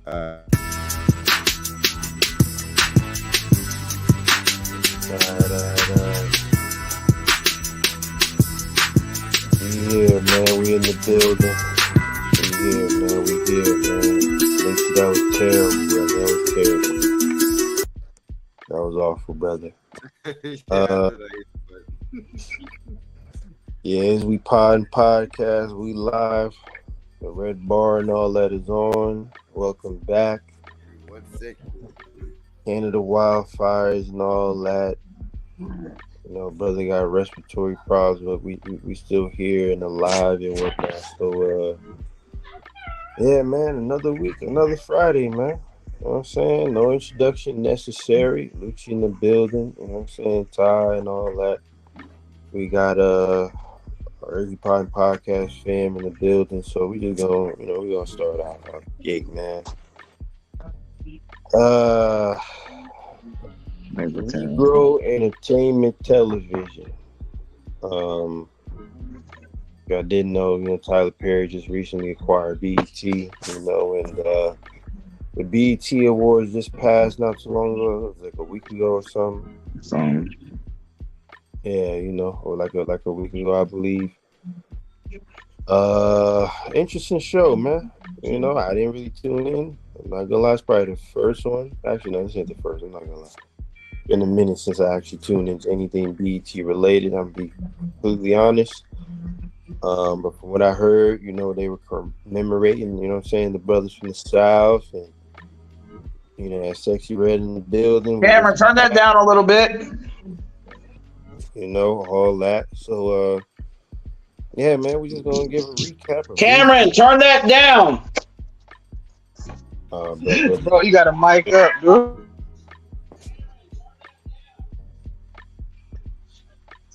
Alright. We here, man. We in the building. We here, man. We here, man. That was terrible, brother. That was terrible. That was awful, brother. Yeah, as we podcast, we live. The red bar and all that is on. Welcome back. Canada wildfires and all that. You know, brother got respiratory problems, but we still here and alive and whatnot. So, yeah, man, another week, another Friday, man. You know what I'm saying? No introduction necessary. Lucci in the building. You know what I'm saying? Ty and all that. We got our Early Podcast fam in the building. So we just gonna, we gonna start out the gate, man. Negro Entertainment Television. If I didn't know, Tyler Perry just recently acquired BET, and the BET Awards just passed not too long ago. It was like a week ago or something. Yeah, or like a week ago, I believe. Interesting show, man. I didn't really tune in. I'm not gonna lie, it's probably the first one. Actually, no, this ain't the first. I'm not gonna lie. Been a minute since I actually tuned into anything BET related. I'm be completely honest. But from what I heard, they were commemorating, the brothers from the South, and that Sexy Red in the building. Cameron, turn that down a little bit. All that. So, yeah, man, we just gonna give a recap. Cameron, turn that down. Bro, you got a mic up, dude.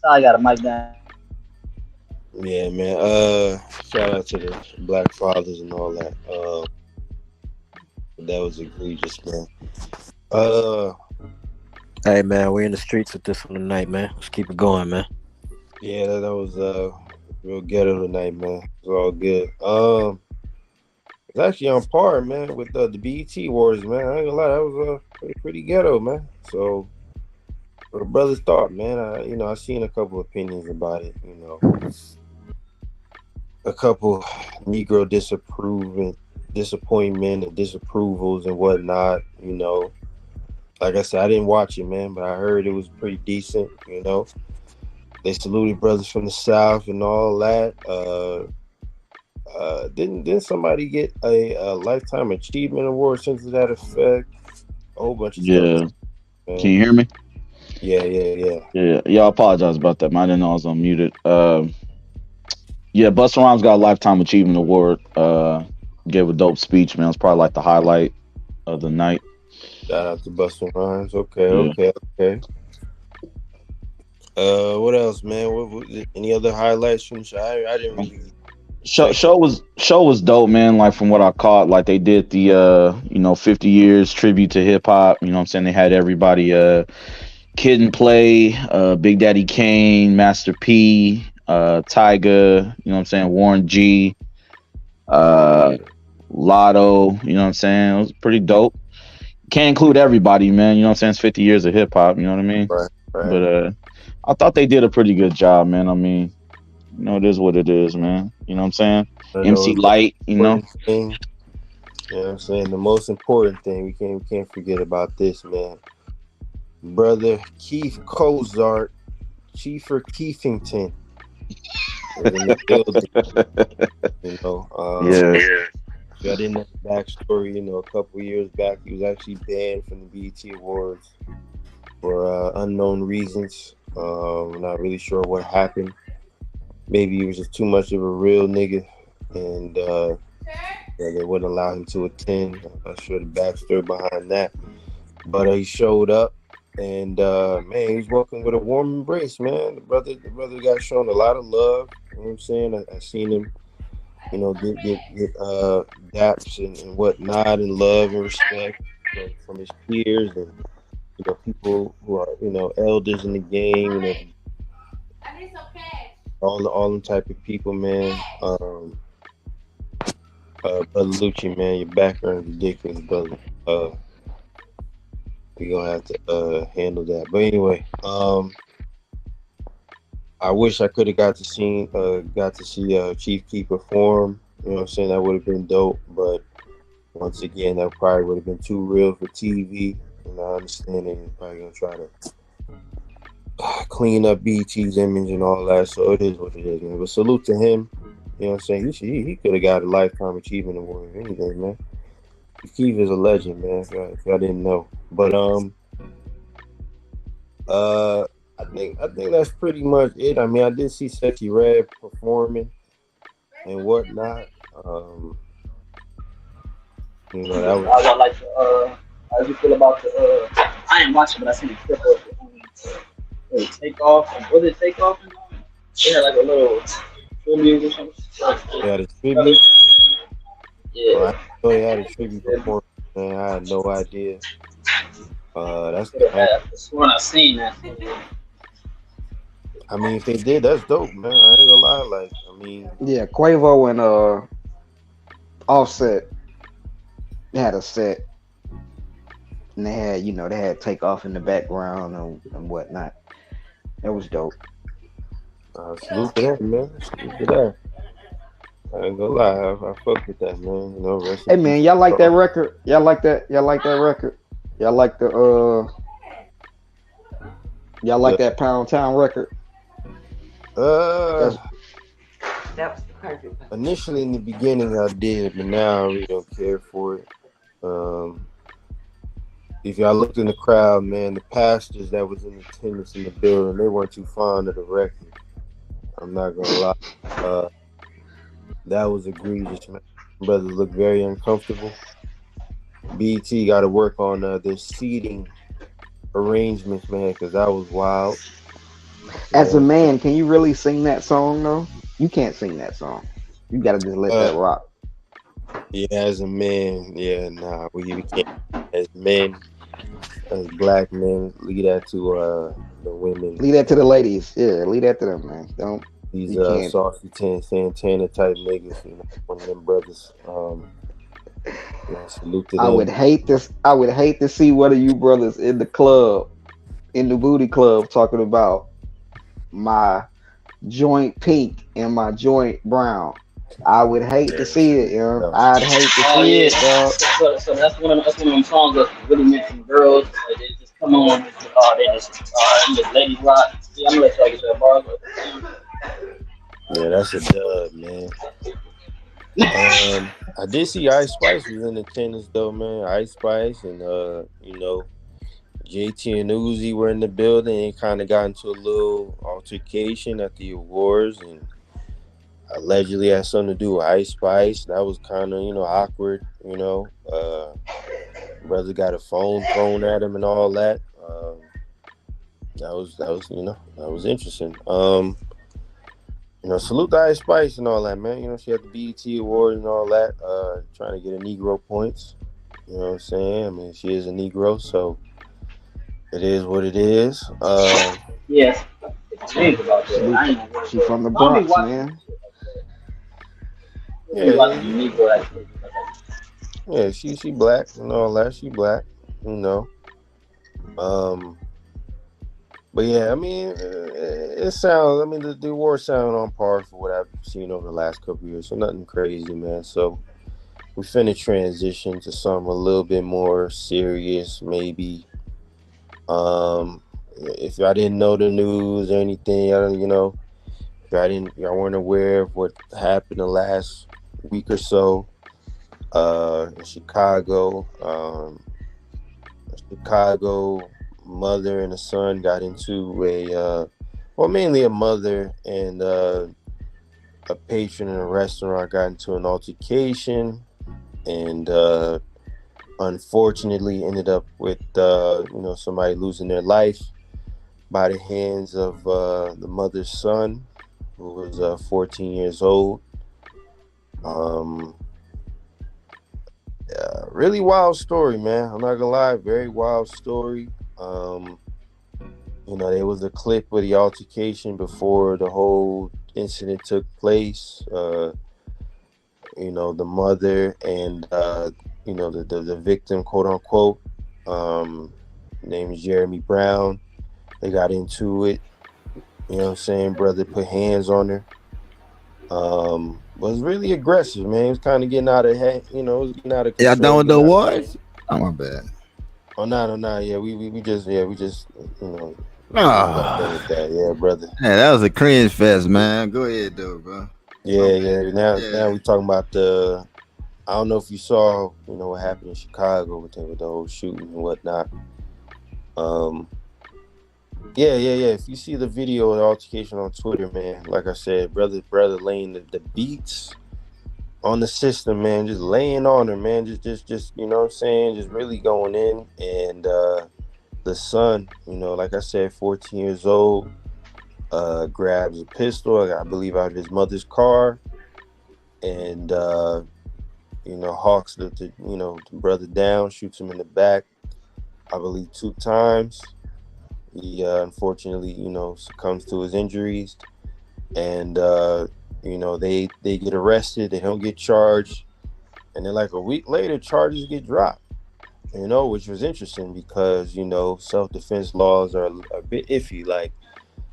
I got a mic down. Yeah, man. Shout out to the Black fathers and all that. That was egregious, man. Hey, man, we're in the streets with this one tonight, man. Let's keep it going, man. Yeah, that was real ghetto tonight, man. It's all good. It's actually on par, man, with the BET Awards, man. I ain't gonna lie, that was pretty ghetto, man. So, what the brothers thought, man. I seen a couple opinions about it. A couple Negro disappointment and disapprovals and whatnot. Like I said, I didn't watch it, man, but I heard it was pretty decent. They saluted brothers from the South and all that. Didn't somebody get a Lifetime Achievement Award since to that effect? A whole bunch of stuff. Man. Can you hear me? Yeah. I apologize about that, man. I didn't know I was unmuted. Busta Rhymes got a Lifetime Achievement Award. Gave a dope speech, man. It's probably like the highlight of the night. Shout out to Busta Rhymes. Okay. What else, man? What any other highlights from the show? I didn't really. Show was dope, man. Like from what I caught, like they did the 50 years tribute to hip hop. You know what I'm saying? They had everybody Kid and Play, Big Daddy Kane, Master P, Tyga, you know what I'm saying, Warren G, Lotto, you know what I'm saying? It was pretty dope. Can't include everybody, man. You know what I'm saying? It's 50 years of hip hop, you know what I mean? Right. But I thought they did a pretty good job, man. I mean, it is what it is, man. You know what I'm saying? MC Light, You know what I'm saying? The most important thing, we can't forget about this, man. Brother Keith Cozart, Chiefer Keefington. Was in the building. If I didn't know the backstory, a couple years back, he was actually banned from the BET Awards for unknown reasons. Not really sure what happened. Maybe he was just too much of a real nigga, and they wouldn't allow him to attend. I'm not sure the backstory behind that, but he showed up, and man, he was welcomed with a warm embrace, man. The brother got shown a lot of love. You know what I'm saying? I seen him, get daps and whatnot, and love and respect from his peers and people who are elders in the game. All them type of people, man. Brother Lucci, man, your background is ridiculous, brother. We gonna have to handle that. But anyway, I wish I could have got to see Chief Keef perform. You know what I'm saying? That would have been dope. But once again, that probably would have been too real for TV. And I understand they're probably gonna try to clean up BT's image and all that. So it is what it is, man. But salute to him. You know what I'm saying? He could have got a lifetime achievement award or anything, man. Keith is a legend, man. If y'all didn't know. But I think that's pretty much it. I mean, I did see Sexy Red performing and whatnot. You know, that was. I would like to. How do you feel about the? I ain't watching, but I seen a clip of the takeoff. Was it takeoff? They had like a little tribute or something. They had a tribute. Yeah. Well, I know they had a tribute performance, man. I had no idea. That's That's when I seen that. I mean, if they did, that's dope, man. I ain't gonna lie. Like, I mean, Yeah, Quavo and Offset had a set, and they had Takeoff in the background and whatnot. That was dope. salute to that, man. Salute to that. I ain't gonna lie. I fuck with that, man. You know, rest Hey in man, peace. y'all like that record? Y'all like that? Y'all like that record? Y'all like the Y'all like that Pound Town record? Uh, That was the perfect one. initially in the beginning I did, but now I really don't care for it. Um, if y'all looked in the crowd, man, the pastors that was in attendance in the building, they weren't too fond of the record. I'm not gonna lie. That was egregious, man. Brothers look very uncomfortable. BT got to work on their seating arrangements, man, because that was wild. As a man, can you really sing that song though? You can't sing that song. You gotta just let that rock. Yeah, as a man, yeah, nah, we can't. As men, as black men, leave that to the women. Leave that to the ladies. Yeah, leave that to them, man. Don't. These You can't. saucy Santana type niggas, you know, one of them brothers. You know, salute to I them. would hate this. I would hate to see one of you brothers in the club, in the booty club, talking about my joint pink and my joint brown. I would hate to see it, yo. No. I'd hate to Oh see yeah. it, dog. So that's one of them songs that really meant some girls. Like, they just come on. They just ladies rock. Yeah, I'm gonna let y'all get that bar. Yeah, that's a dub, man. I did see Ice Spice was in attendance though, man. Ice Spice and you know, JT and Uzi were in the building and kind of got into a little altercation at the awards and allegedly had something to do with Ice Spice. That was kind of, you know, awkward, you know. Brother got a phone thrown at him and all that. That was you know, that was interesting. You know, salute to Ice Spice and all that, man. You know, she had the BET Award and all that, trying to get a Negro points. You know what I'm saying? I mean, she is a Negro, so it is what it is. Yes. Think about that. I ain't know. She from the Bronx, man. Yeah, she black and all that. She black, you know. But yeah, I mean, it sounds. I mean, the award sound on par for what I've seen over the last couple of years. So nothing crazy, man. So we finna transition to something a little bit more serious, maybe. If y'all didn't know the news or anything, you know, if y'all weren't aware of what happened the last week or so, in Chicago, mother and a son got into mainly a mother and a patron in a restaurant got into an altercation, and unfortunately ended up with you know, somebody losing their life by the hands of the mother's son, who was 14 years old. Really wild story, man. I'm not gonna lie, very wild story. You know, there was a clip of the altercation before the whole incident took place. the mother and the victim, quote unquote, name is Jeremy Brown. They got into it. You know what I'm saying? Brother put hands on her. Was really aggressive, man. It was kind of getting out of hand. It was getting out of control. Yeah, done with the awards. Oh, my bad. Oh no. Yeah, we just Oh. with that. Yeah, brother. Yeah, that was a cringe fest, man. Go ahead, though, bro. Yeah. Now we talking about the. I don't know if you saw, what happened in Chicago with the whole shooting and whatnot. Yeah. If you see the video of the altercation on Twitter, man, like I said, brother laying the beats on the system, man, just laying on her, man, just you know what I'm saying, just really going in. And the son, like I said, 14 years old, grabs a pistol, I believe, out of his mother's car, and hawks the brother down, shoots him in the back, I believe 2 times. He unfortunately, succumbs to his injuries, and they get arrested. They don't get charged, and then like a week later, charges get dropped. Which was interesting because self-defense laws are a bit iffy. Like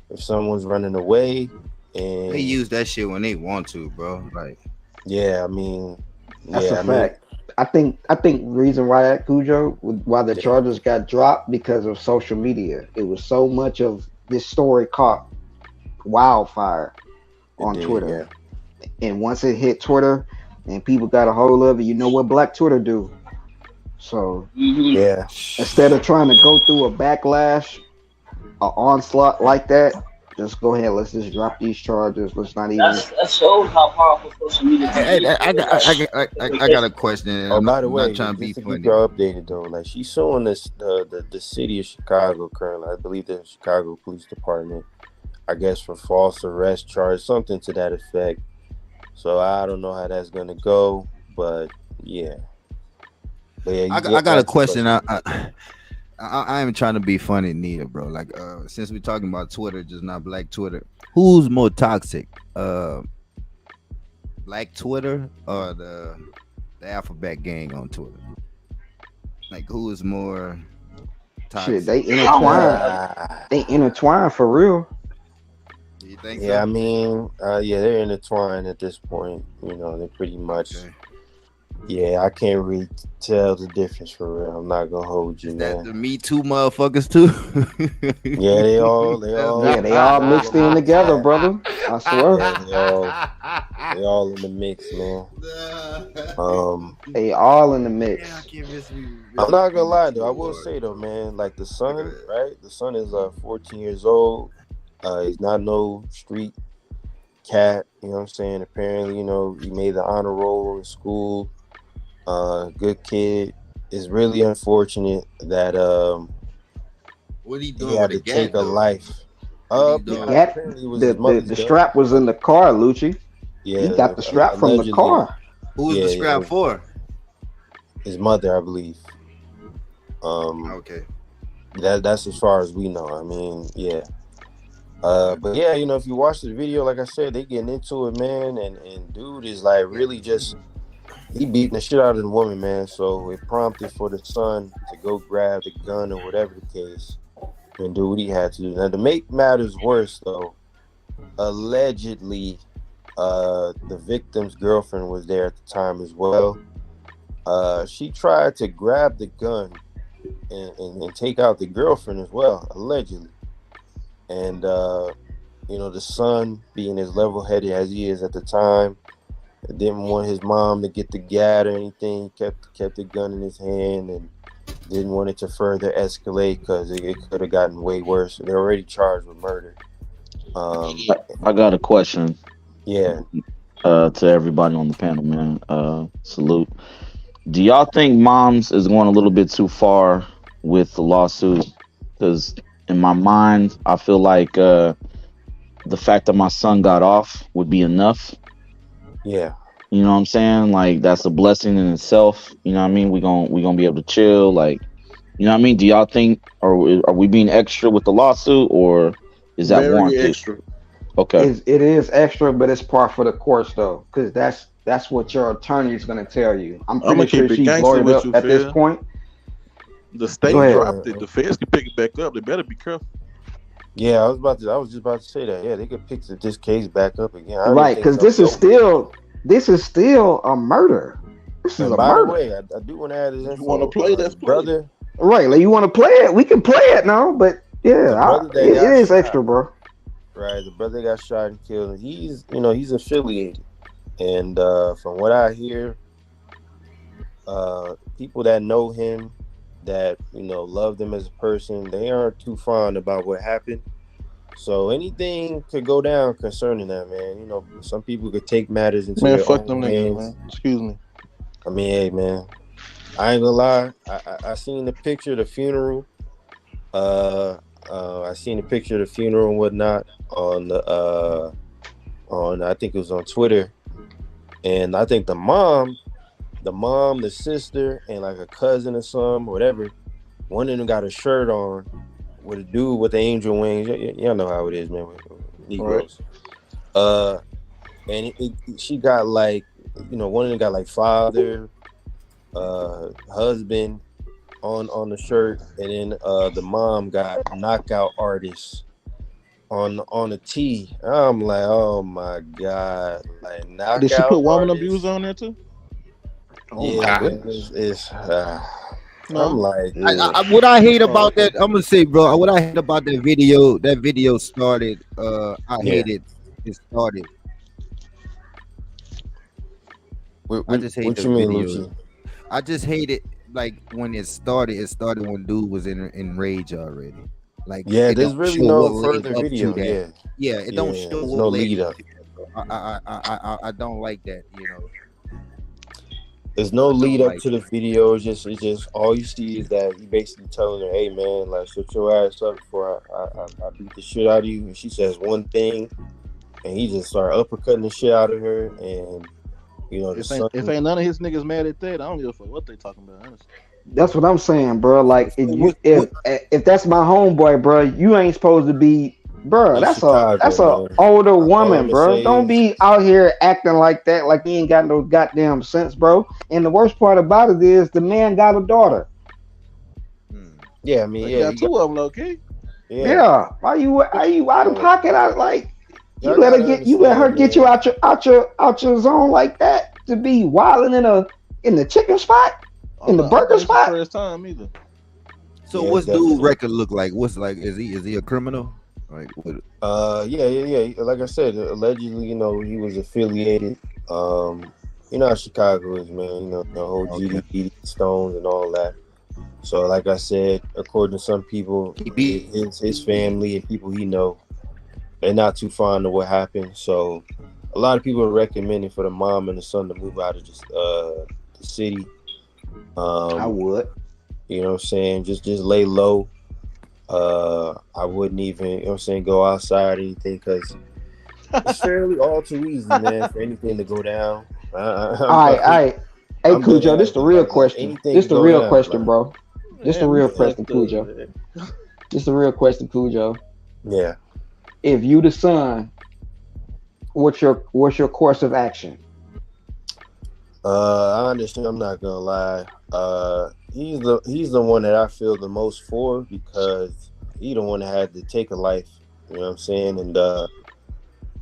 if someone's running away, and they use that shit when they want to, bro. Like, yeah, I mean, that's a fact. I think the reason why Cujo, why the charges got dropped, because of social media. It was so much of this story caught wildfire on Twitter, and once it hit Twitter and people got a hold of it, you know what Black Twitter do. So yeah, instead of trying to go through a backlash, an onslaught like that, just go ahead. Let's just drop these charges. Let's not even. That shows how powerful social media is. Hey, I got a question. Oh, by the way, not trying to be just to funny. keep y'all updated though, like she's suing the city of Chicago currently. I believe the Chicago Police Department, I guess, for false arrest charge, something to that effect. So I don't know how that's gonna go, but yeah. But yeah, I got a question. I ain't trying to be funny neither, bro. Like, since we're talking about Twitter, just not Black Twitter, who's more toxic, Black Twitter or the Alphabet Gang on Twitter? Like, who is more toxic? Shit, they intertwine. They intertwine for real. Do you think? Yeah, so? I mean, they're intertwined at this point. They're pretty much. Okay. Yeah, I can't really tell the difference for real. I'm not gonna hold you, is man. That the Me Too motherfuckers too? Yeah, they all mixed in together, brother. I swear. Yeah, they all in the mix, man. They all in the mix. I'm not gonna lie though. I will say though, man, like the son, right? The son is 14 years old. He's not no street cat. You know what I'm saying? Apparently, he made the honor roll in school. Good kid. It's really unfortunate that what he doing? He had to take a life. The strap was in the car, Lucci. Yeah, he got the strap from the car. Who was the strap for? His mother, I believe. Okay. That's as far as we know. I mean, yeah. But yeah, if you watch the video, like I said, they getting into it, man, and dude is like really just he beating the shit out of the woman, man. So it prompted for the son to go grab the gun or whatever the case and do what he had to do. Now, to make matters worse, though, allegedly, the victim's girlfriend was there at the time as well. She tried to grab the gun and take out the girlfriend as well, allegedly. And the son, being as level-headed as he is at the time, didn't want his mom to get the gat or anything. He kept the gun in his hand and didn't want it to further escalate because it could have gotten way worse. They're already charged with murder. I got a question. Yeah. To everybody on the panel, man. Salute. Do y'all think Moms is going a little bit too far with the lawsuit? Because in my mind, I feel like the fact that my son got off would be enough. Yeah. You know what I'm saying? Like, that's a blessing in itself. You know what I mean? We're gonna be able to chill. Like, you know what I mean? Do y'all think, or are we being extra with the lawsuit, or is that warranted? Extra. Okay. It is extra, but it's par for the course though, because That's what your attorney is going to tell you. I'm I'm pretty gonna sure keep it she's gangster lawyered with up you, at this Phil. point. The Go state ahead. dropped it. The feds can pick it back up. They better be careful. Yeah, I was just about to say that. Yeah, they could pick this case back up again. I don't even Right, think because they'll be over it. this is still a murder. This is And a by the murder. way, I do want to add this You want to info. play? The Let's play. brother, Right, like you want to play it? We can play it now, but yeah, the brother that it got is shot, extra, bro. right? The brother that got shot and killed. He's affiliated, and from what I hear, people that know him, that love him as a person, they aren't too fond about what happened. So anything could go down concerning that, man. Some people could take matters into Man, their fuck them own niggas, hands. man. Excuse me. I mean, hey, man, I ain't gonna lie. I seen the picture of the funeral. I seen the picture of the funeral and whatnot on I think it was on Twitter, and I think the mom, the sister, and like a cousin or some whatever, one of them got a shirt on with a dude with the angel wings. Y'all know how it is, man, with Negroes. Right. And she got like, one of them got like father, husband on the shirt, and then the mom got knockout artist on the tee. I'm like, oh my god, like knockout. Did she put woman artist. abuse on there too? Oh yeah, it's no. I'm like, what I hate about that, I'm gonna say, bro, what I hate about that video started. Hate it. It started. I just hate the video. I just hate it. Like when it started when dude was in rage already. Like there's really no further video. It don't show no lead up. I don't like that. There's no lead up to the video. It's just all you see is that he basically telling her, "Hey man, like shut your ass up before I beat the shit out of you." And she says one thing, and he just started uppercutting the shit out of her. And if ain't none of his niggas mad at that, I don't give a fuck what they talking about. Honestly. That's what I'm saying, bro. Like if that's my homeboy, bro, you ain't supposed to be, bro. That's a older woman, bro. Don't be out here acting like that, like you ain't got no goddamn sense, bro. And the worst part about it is the man got a daughter. Yeah, I mean, they got two of them, okay. Yeah. Why you out of pocket? You let her get you out your zone like that to be wilding in the chicken spot. In the burger spot. First time either. So what's dude record look like? What's like? Is he a criminal? Like what? Yeah. Like I said, allegedly, he was affiliated. You know how Chicago is, man. The whole GDP Stones and all that. So, like I said, according to some people, his family and people he know, they're not too fond of what happened. So, a lot of people are recommending for the mom and the son to move out of the city. I would. You know what I'm saying? Just lay low. I wouldn't even, go outside or anything because it's fairly all too easy, man, for anything to go down. All right. Hey, Cujo, this the real question. This the real question, bro. This the real question, Cujo. This the real question, Cujo. Yeah. If you the son, what's your course of action? I understand. I'm not gonna lie. He's the one that I feel the most for because he the one that had to take a life. You know what I'm saying? And I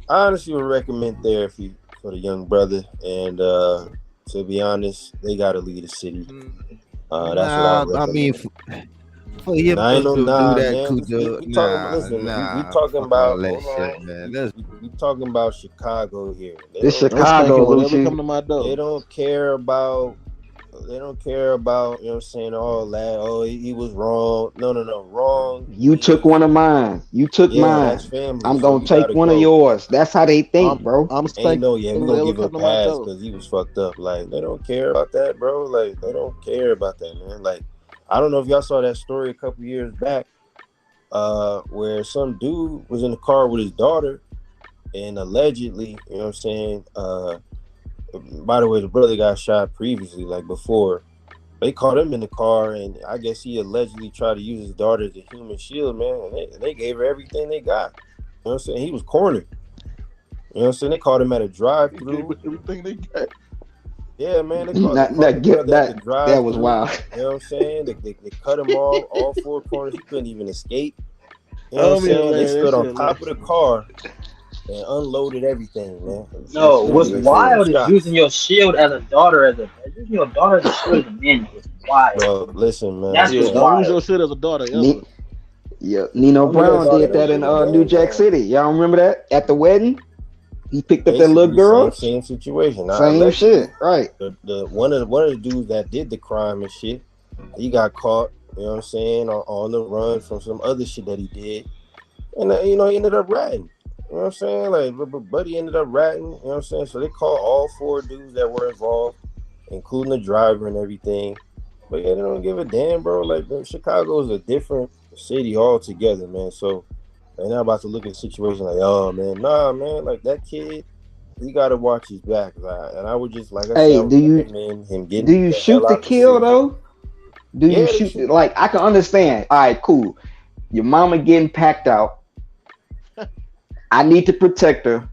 honestly would recommend therapy for the young brother. And to be honest, they gotta leave the city. That's what I recommend. I mean, for him to do that, Cujo. We talking about man. We talking about Chicago here. This Chicago, whatever come to my door. They don't care about. You know what I'm saying? All that. Oh, he was wrong. No, wrong. You took one of mine. You took mine. That's family. I'm gonna take one of yours. That's how they think, bro. I'm saying, we're gonna give him a pass because he was fucked up. Like they don't care about that, bro. Like they don't care about that, man. Like I don't know if y'all saw that story a couple years back, where some dude was in the car with his daughter, and allegedly, you know what I'm saying. By the way, the brother got shot previously, like before. They caught him in the car, and I guess he allegedly tried to use his daughter as a human shield, man. And they gave her everything they got. You know what I'm saying? He was cornered. You know what I'm saying? They caught him at a drive-through. Everything they got. Yeah, man. They That was wild. You know what I'm saying? They cut him off all four corners. He couldn't even escape. You know what I'm saying? They stood on top of the car and unloaded everything, man. No, what's wild is using your shield as a daughter, using your daughter as a shield as a man is wild. Bro, listen, man. That's don't use your shit as a daughter. Nino Brown did that in New Jack City. Y'all remember that at the wedding? He picked up that little girl. Same situation. Same shit, right? The one of the dudes that did the crime and shit, he got caught. You know what I'm saying? On the run from some other shit that he did, and he ended up ratting. You know what I'm saying? Like, buddy ended up ratting. You know what I'm saying? So they caught all four dudes that were involved, including the driver and everything. But yeah, they don't give a damn, bro. Like, Chicago is a different city altogether, man. So they're not about to look at the situation like, oh man, nah, man. Like that kid, he got to watch his back. And I would just like, do you shoot to kill though? Do you shoot? Like, I can understand. All right, cool. Your mama getting packed out. I need to protect her.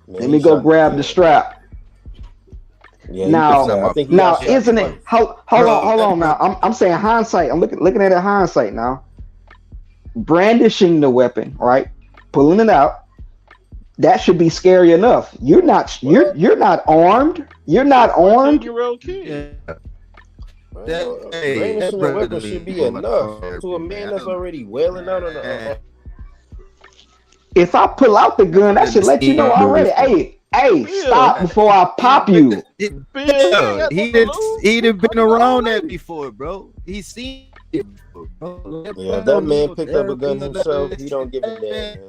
Man, let me go grab the strap. Yeah, now, isn't it? Hold on. Now, I'm saying hindsight. I'm looking at it hindsight now. Brandishing the weapon, right? Pulling it out. That should be scary enough. You're not armed. You're not armed. 10-year-old kid. Brandishing the weapon should be enough to a man that's already wailing out on the. If I pull out the gun, that should let you know already. Hey, stop before I pop you. He done been around that before, bro. He's seen it before, bro. Yeah, that man picked up a gun himself. He don't give a damn,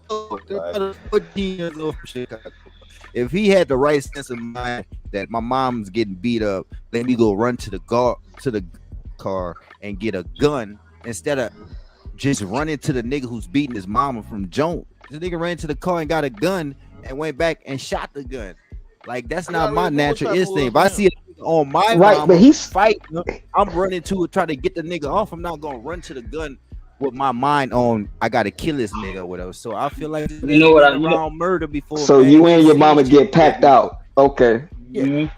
man. 14 years old from Chicago. If he had the right sense of mind that my mom's getting beat up, let me go run to the car and get a gun instead of just running to the nigga who's beating his mama from Jones. This nigga ran to the car and got a gun and went back and shot the gun. Like, that's not my natural instinct. If I see a nigga on my mama, but he's fighting, I'm running to it, try to get the nigga off. I'm not gonna run to the gun with my mind on I gotta kill this nigga or whatever. So I feel like you know what I mean. Around murder before. So man, you and your mama get packed out. Okay. Yeah.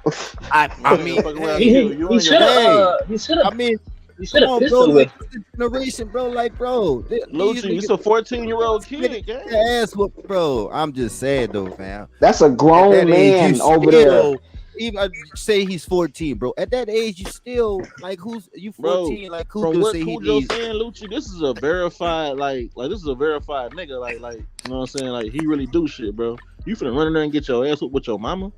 I mean, he should have. I mean, you should have pistol with generation, bro. Like, bro, Lucci, it's a 14-year-old kid. Ass whoop, bro. I'm just saying though, fam. That's a grown man over there. Even I say he's 14, bro. At that age, you still like you 14? Bro, like who do say he needs? Saying, Lucci, this is a verified like this is a verified nigga. Like you know what I'm saying? Like he really do shit, bro. You finna run in there and get your ass whooped with your mama?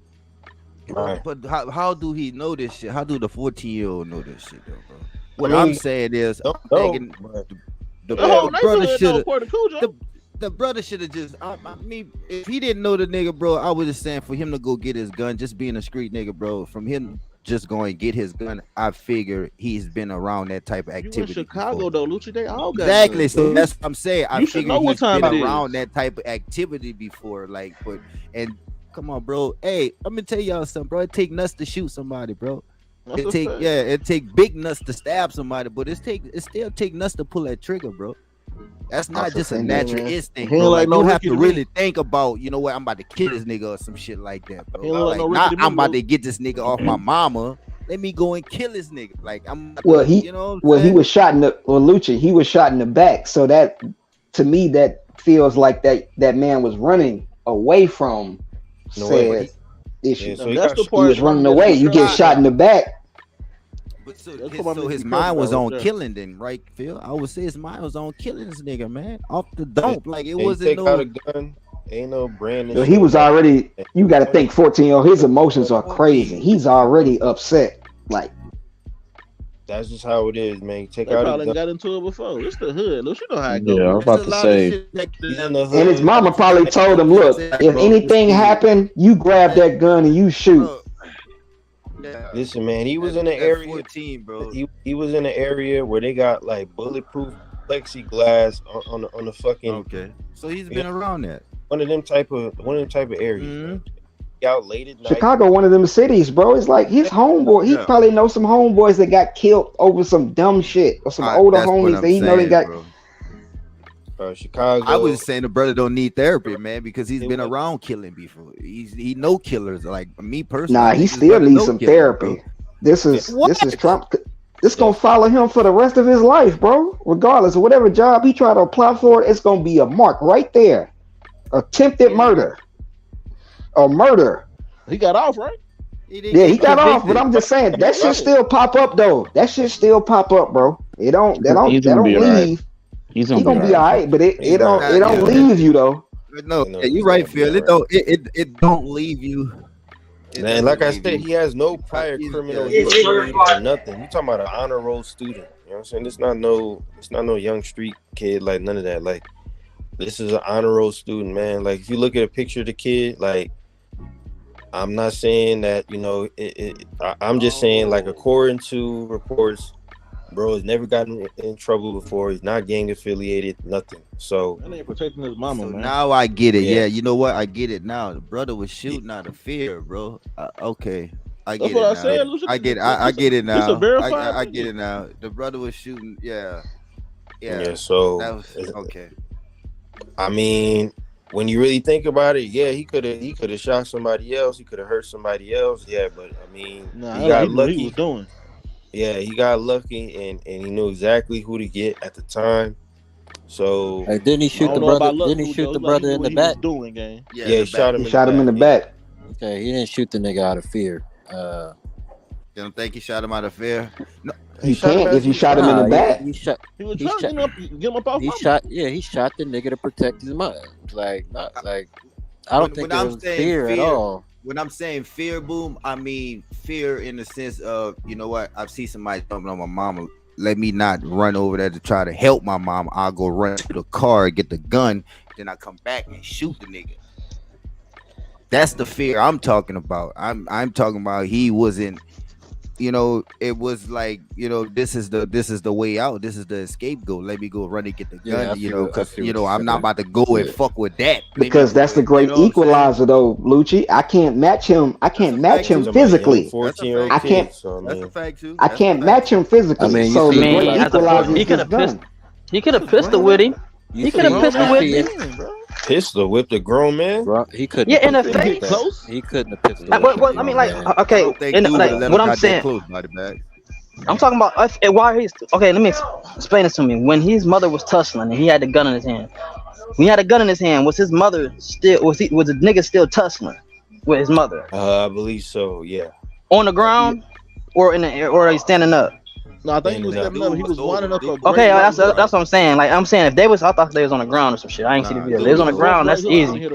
Right. But how do he know this shit? How do the 14-year-old know this shit though, bro? What I'm saying is, the brother should have just. I mean, if he didn't know the nigga, bro, I was just saying for him to go get his gun, just being a street nigga, bro. From him just going get his gun, I figure he's been around that type of activity. You in Chicago though, Lucci, they all got exactly. guns, So that's what I'm saying. I figure he's been around is. that type of activity before, like, and come on, bro. Hey, I'm gonna tell y'all something, bro. It take nuts to shoot somebody, bro. It take big nuts to stab somebody, but it still take nuts to pull that trigger, bro. That's not just a natural instinct, bro. Like, you have to really think about, you know what, I'm about to kill this nigga or some shit like that, bro. Like, I'm about to get this nigga off my mama. Let me go and kill this nigga. Like, he was shot in Lucci, he was shot in the back. So that, to me, that feels like that man was running away from said issue. Yeah, so he was running away. You get shot in the back. So his mind was on killing then, right, Phil? I would say his mind was on killing this nigga, man. Off the dope. Like, it wasn't no out a gun. Ain't no brand. He was already, you got to think 14-year-old, his emotions are crazy. He's already upset. Like, that's just how it is, man. They probably got into it before. It's the hood. Look, you know how it goes. Yeah, I was about to say. And his mama probably told him, look, if anything happened, you grab that gun and you shoot. Yeah. Listen, man, he was in an area. 14, bro. He was in an area where they got like bulletproof plexiglass on the fucking. Okay, so he's been around that. One of them type of areas. Mm-hmm. Out late at night. Chicago, one of them cities, bro. It's like his homeboy. He probably knows some homeboys that got killed over some dumb shit or some older homies that he know they got. Bro. Chicago. I was saying the brother don't need therapy, man, because he's been around killing before. He know killers. Like me personally. Nah, he still needs some therapy. Bro. This is Trump. This gonna follow him for the rest of his life, bro. Regardless of whatever job he try to apply for, it's gonna be a mark right there. Attempted murder or murder. He got off, right? He got off, but I'm just saying that shit still pop up though. That shit still pop up, bro. It don't leave. Right. He's gonna be all right, but it don't leave you though. No, you're right, Phil. It don't leave you. Man, like I said, he has no prior criminal history or nothing. You talking about an honor roll student? You know what I'm saying? It's not no young street kid, like none of that. Like this is an honor roll student, man. Like if you look at a picture of the kid, like I'm not saying that I'm just saying like according to reports, bro has never gotten in trouble before. He's not gang affiliated, nothing. So that ain't protecting his mama, man. Now I get it. Yeah, you know what? I get it now. The brother was shooting out of fear, bro. Okay, I get it. I get it now. It's a verified. I get it now. The brother was shooting. Yeah. So that was okay. I mean, when you really think about it, yeah, he could have shot somebody else. He could have hurt somebody else. Yeah, but I mean, he got lucky. He was doing. Yeah, he got lucky and he knew exactly who to get at the time. So didn't he shoot the brother? Didn't he shoot the brother in the back? Yeah, he shot him in the back. Okay, he didn't shoot the nigga out of fear. You don't think he shot him out of fear? No. You can't if you shot him in the back. He shot the nigga to protect his mother. I don't think there was fear at all. When I'm saying fear, boom, I mean fear in the sense of, you know what? I've seen somebody jumping on my mama. Let me not run over there to try to help my mom. I'll go run to the car, get the gun, then I come back and shoot the nigga. That's the fear I'm talking about. I'm talking about he wasn't. It was like, this is the way out. This is the scapegoat. Let me go run and get the gun, because I'm not about to go and fuck with that. Because that's the great equalizer, though, Lucci. I can't match him. I can't match him physically. I can't. That's a fact too. I can't match him physically. I mean, so the great equalizer is his gun. He could have pistol with him. He could have pistol whipped him. Pistol whipped a grown man. Bro, he couldn't. Yeah, in the face. He couldn't have pistol. I mean, like, okay. What I'm saying. I'm talking about why he's okay. Let me explain this to me. When his mother was tussling and he had the gun in his hand. When he had a gun in his hand, was his mother still? Was the nigga still tussling with his mother? I believe so. Yeah. On the ground, or or he's standing up. No, I think he was stepping up. He was winding up. Okay, that's what I'm saying. Like I'm saying, if they was, I thought they was on the ground or some shit. I ain't see the video. They was on the ground. That's easy. You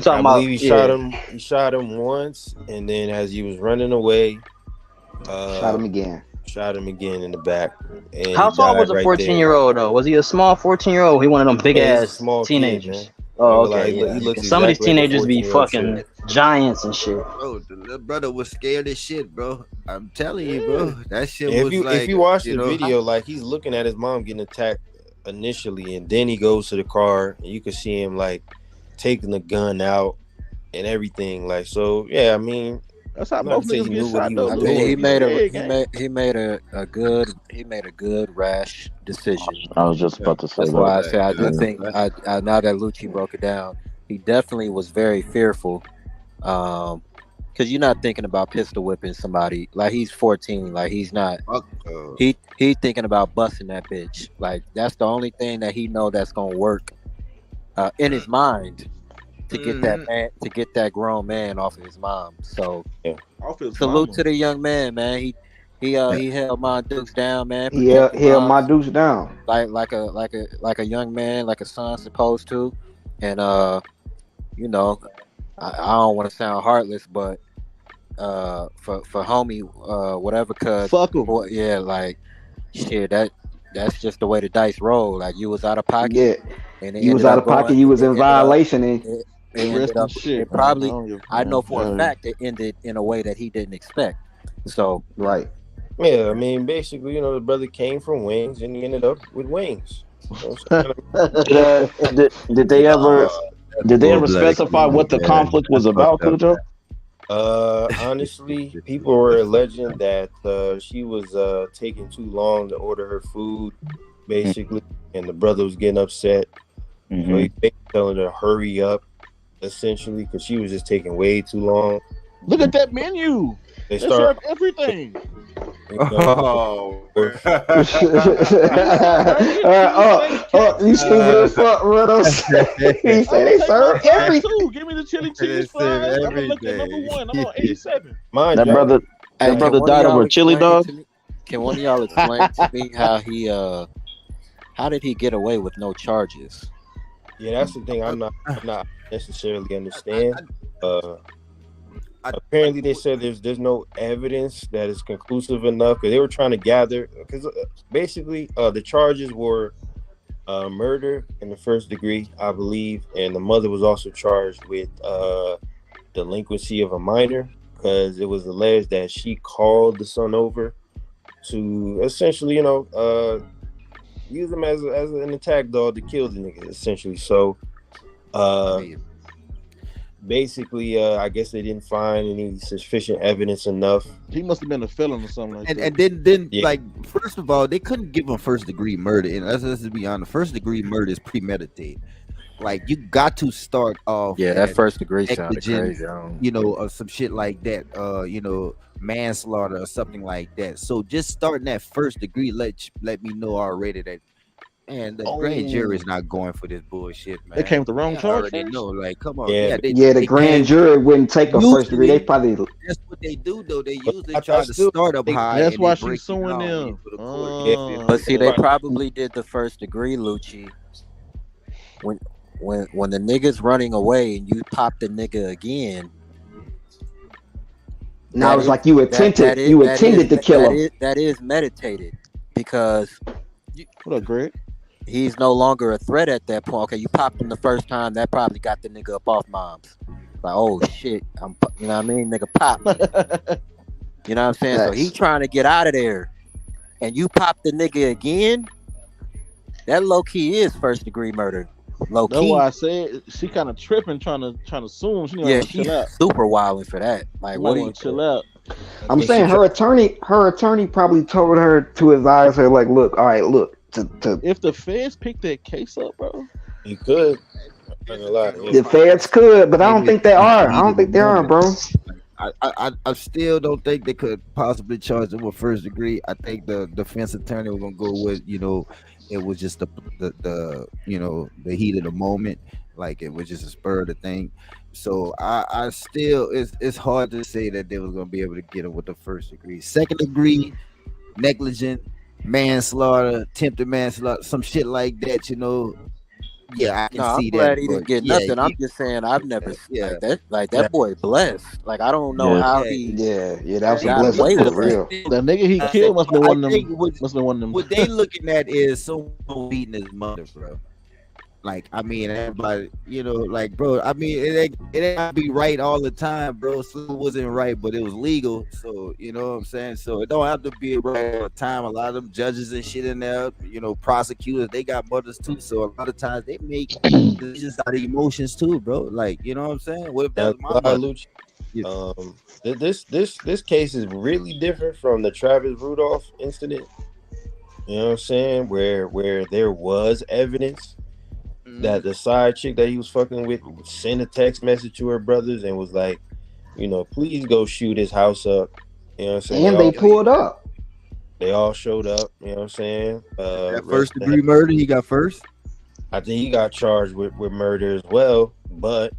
talking about? He shot him. He shot him once, and then as he was running away, shot him again. Shot him again in the back. And how tall was a 14-year-old though? Was he a small 14-year-old? He one of them big ass teenagers. Kid, oh, okay. Some of these teenagers be fucking giants and shit. Bro, the little brother was scared as shit, bro. I'm telling you, bro. That shit was if you watch the video, like he's looking at his mom getting attacked initially, and then he goes to the car, and you can see him like taking the gun out and everything. Like, so yeah, I mean, that's how most niggas get shot though. He made a good rash decision. I was just about to say. That's why I say I do think I now that Lucci broke it down, he definitely was very fearful. Because you're not thinking about pistol whipping somebody. Like he's 14. Like he's not. He thinking about busting that bitch. Like that's the only thing that he know that's gonna work in his mind. To get that man, to get that grown man off of his mom. So salute to the young man, man. He held my dukes down, man. He held my dukes down. Like a young man, like a son supposed to. And I don't want to sound heartless, but for homie, whatever, cuz fuck him. Yeah, like shit, that's just the way the dice roll. Like you was out of pocket. Yeah. And you was out of pocket, you was in violation, it probably, I know for a fact it ended in a way that he didn't expect. So right. Yeah, I mean, basically, the brother came from wings and he ended up with wings. Did they ever specify what the conflict was about, Cujo? Honestly, people were alleging that she was taking too long to order her food, basically. and the brother was getting upset. Mm-hmm. So he telling her to hurry up, essentially, because she was just taking way too long. Look at that menu. They serve everything. You stupid as fuck, bro. He say they serve everything. Give me the chili cheese fries. I'm gonna look at number 1. I'm on 87. That brother died over a chili dog. Can one of y'all explain to me how did he get away with no charges? Yeah, that's the thing. I'm not necessarily understand. Apparently, they said there's no evidence that is conclusive enough because they were trying to gather. Because basically, the charges were murder in the first degree, I believe, and the mother was also charged with delinquency of a minor because it was alleged that she called the son over to essentially, use him as an attack dog to kill the nigga, essentially. So, basically, I guess they didn't find any sufficient evidence enough. He must have been a felon or something like that. And then like, first of all, they couldn't give him first degree murder. And let's be honest, first degree murder is premeditated. Like, you got to start off. Yeah, that first degree sounded crazy. Or some shit like that. Manslaughter or something like that. So just starting that first degree let me know already that, and the grand jury is not going for this bullshit, man. They came with the wrong charge. They know, like, come on. The grand jury wouldn't take a first degree. They probably. That's what they do, though. They usually try to start up high. That's why she's suing them. But see, they probably did the first degree, Lucci. When the nigga's running away and you pop the nigga again. Now it's like you intended to kill him. That is meditated because. What up, Greg? He's no longer a threat at that point. Okay, you popped him the first time. That probably got the nigga up off moms. Like, oh shit, you know what I mean? Nigga pop me. You know what I'm saying? Nice. So he trying to get out of there, and you pop the nigga again. That low key is first degree murder. Low key. That's why I said she kind of tripping, trying to sue him. She's super wilding for that. Like, what do you chill out? I'm saying her attorney probably told her to his eyes, her like, look, all right, look. If the feds pick that case up, bro, he could. The feds could, but I don't think they are. I don't think they are, bro. I still don't think they could possibly charge him with first degree. I think the defense attorney was gonna go with, it was just the heat of the moment, like it was just a spur of the thing. So I still, it's hard to say that they was gonna be able to get him with the first degree. Second degree, negligent, manslaughter, attempted manslaughter, some shit like that. Yeah, I can see that. I'm glad he didn't get nothing. I'm just saying I've never that boy blessed. Like, I don't know how he that was a blessing for real. The nigga he killed must have been one of them. What they looking at is someone beating his mother, bro. Like, I mean, everybody, like, bro, I mean, it ain't be right all the time, bro. So it wasn't right, but it was legal. So, you know what I'm saying? So it don't have to be right all the time. A lot of them judges and shit in there, prosecutors, they got mothers too. So a lot of times they make decisions out of emotions too, bro. Like, you know what I'm saying? What if that's my mother? This case is really different from the Travis Rudolph incident. You know what I'm saying? Where there was evidence that the side chick that he was fucking with sent a text message to her brothers and was like, please go shoot his house up. You know what I'm saying? And they pulled up. They all showed up. You know what I'm saying? That first degree murder, he got first? I think he got charged with murder as well. But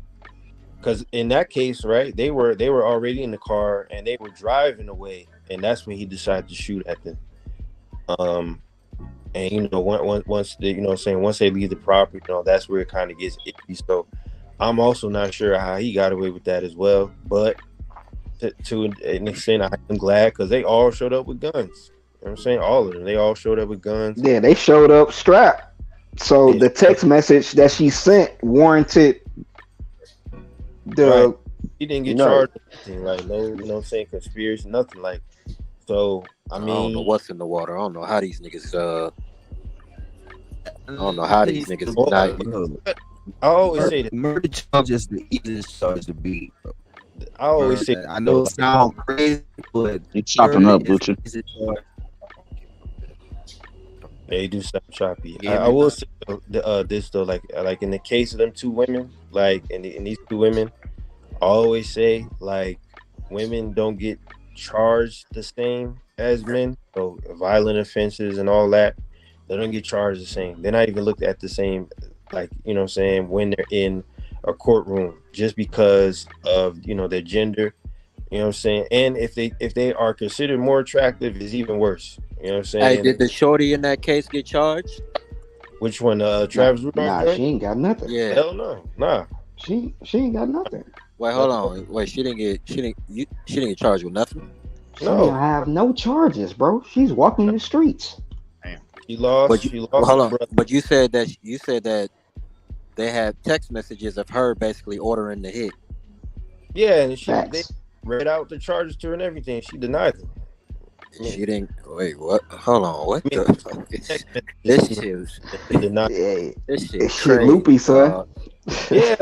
because in that case, right, they were already in the car and they were driving away. And that's when he decided to shoot at them. And once they, once they leave the property, that's where it kind of gets icky. So I'm also not sure how he got away with that as well. But to an extent, I'm glad because they all showed up with guns. You know what I'm saying? All of them. They all showed up with guns. Yeah, they showed up strapped. So the text message that she sent warranted the. Right. He didn't get charged with anything, right? No, you know what I'm saying? Conspiracy, nothing like. So I don't know what's in the water. I don't know how these niggas. I don't know how these niggas. I always say that murder charge is the easiest charge to beat. I always say I know it sounds crazy, but you chopping up, Butcher. They do sound choppy. Yeah, I will say this though, like in the case of them two women, like in these two women, I always say like women don't get charged the same as men. So violent offenses and all that, they don't get charged the same. They're not even looked at the same, like, you know what I'm saying, when they're in a courtroom, just because of, you know, their gender. You know what I'm saying? And if they are considered more attractive, it's even worse. You know what I'm saying? Hey, did the shorty in that case get charged? Which one? Travis Rudolph? Nah, she ain't got nothing. Yeah. Hell no. Nah. She ain't got nothing. Wait, hold on. Wait, she didn't get charged with nothing? She don't have no charges, bro. She's walking the streets. Damn. She lost. Hold on. But you said that they had text messages of her basically ordering the hit. Yeah, and they read out the charges to her and everything. She denied them. She didn't. Wait, what? Hold on. What the fuck is this shit? This shit crazy, loopy, son. Yeah.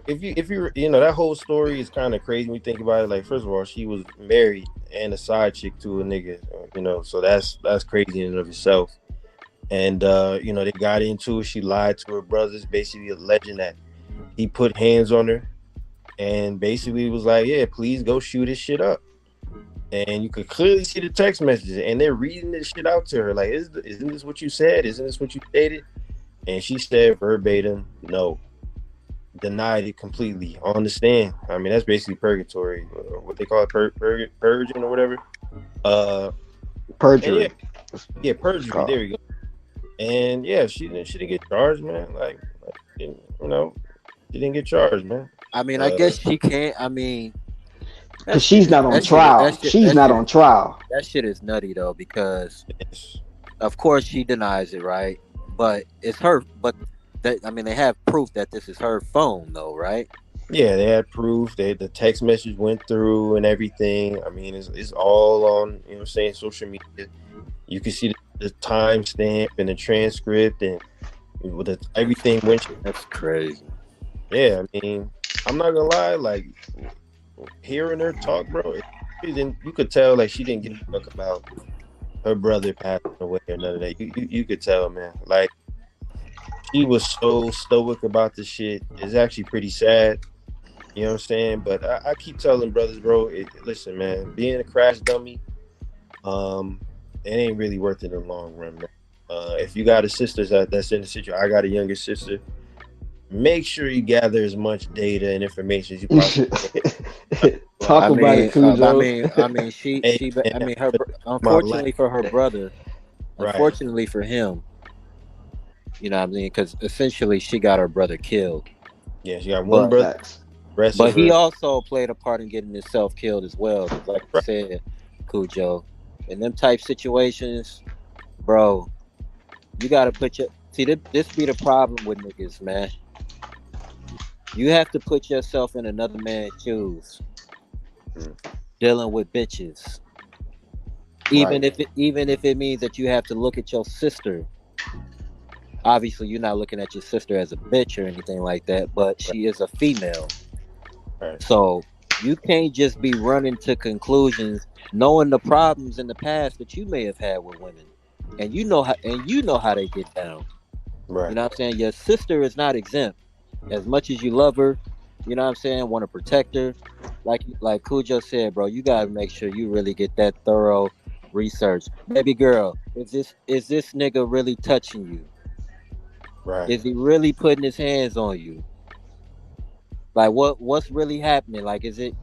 If you you know, that whole story is kind of crazy when you think about it. Like, first of all, she was married and a side chick to a nigga, you know, so that's crazy in and of itself. And you know, they got into it. She lied to her brothers, basically alleging that he put hands on her, and basically was like, yeah, please go shoot this shit up. And you could clearly see the text messages, and they're reading this shit out to her, like, isn't this what you said? Isn't this what you stated? And she said verbatim, no. Denied it completely on the stand. I mean, that's basically purgatory, what they call it, purging or whatever. Perjury. Yeah, perjury. There we go. And yeah, she didn't get charged, man. Like, you know, she didn't get charged, man. I mean, I guess she can't. I mean, because she's not on trial. She's not on trial. That shit is nutty though, because of course she denies it, right? But it's her. But I mean, they have proof that this is her phone, though, right? Yeah, they had proof. The text message went through and everything. I mean, it's all on, you know what I'm saying, social media. You can see the timestamp and the transcript and with everything went. That's crazy. Yeah, I mean, I'm not gonna lie, like, hearing her talk, bro, you could tell, like, she didn't give a fuck about her brother passing away or none of that. You could tell, man. Like, she was so stoic about the shit. It's actually pretty sad. You know what I'm saying? But I keep telling brothers, bro, listen, man, being a crash dummy, it ain't really worth it in the long run, man. If you got a sister that's in the situation, I got a younger sister, make sure you gather as much data and information as you possibly can. Talk about it, Cujo. Her, unfortunately for her brother, unfortunately for him, you know what I mean? Because essentially she got her brother killed. Yeah, she got one brother. But he also played a part in getting himself killed as well. Like I said, Cujo, in them type situations, bro, you got to put this be the problem with niggas, man. You have to put yourself in another man's shoes, dealing with bitches. Even if it means that you have to look at your sister. Obviously, you're not looking at your sister as a bitch or anything like that, but she is a female. Right. So you can't just be running to conclusions, knowing the problems in the past that you may have had with women, and you know how they get down. Right. You know what I'm saying? Your sister is not exempt. As much as you love her, you know what I'm saying, want to protect her, like Cujo said, bro, you gotta make sure you really get that thorough research. Baby girl, is this nigga really touching you? Right. Is he really putting his hands on you? Like, what's really happening? Like, is it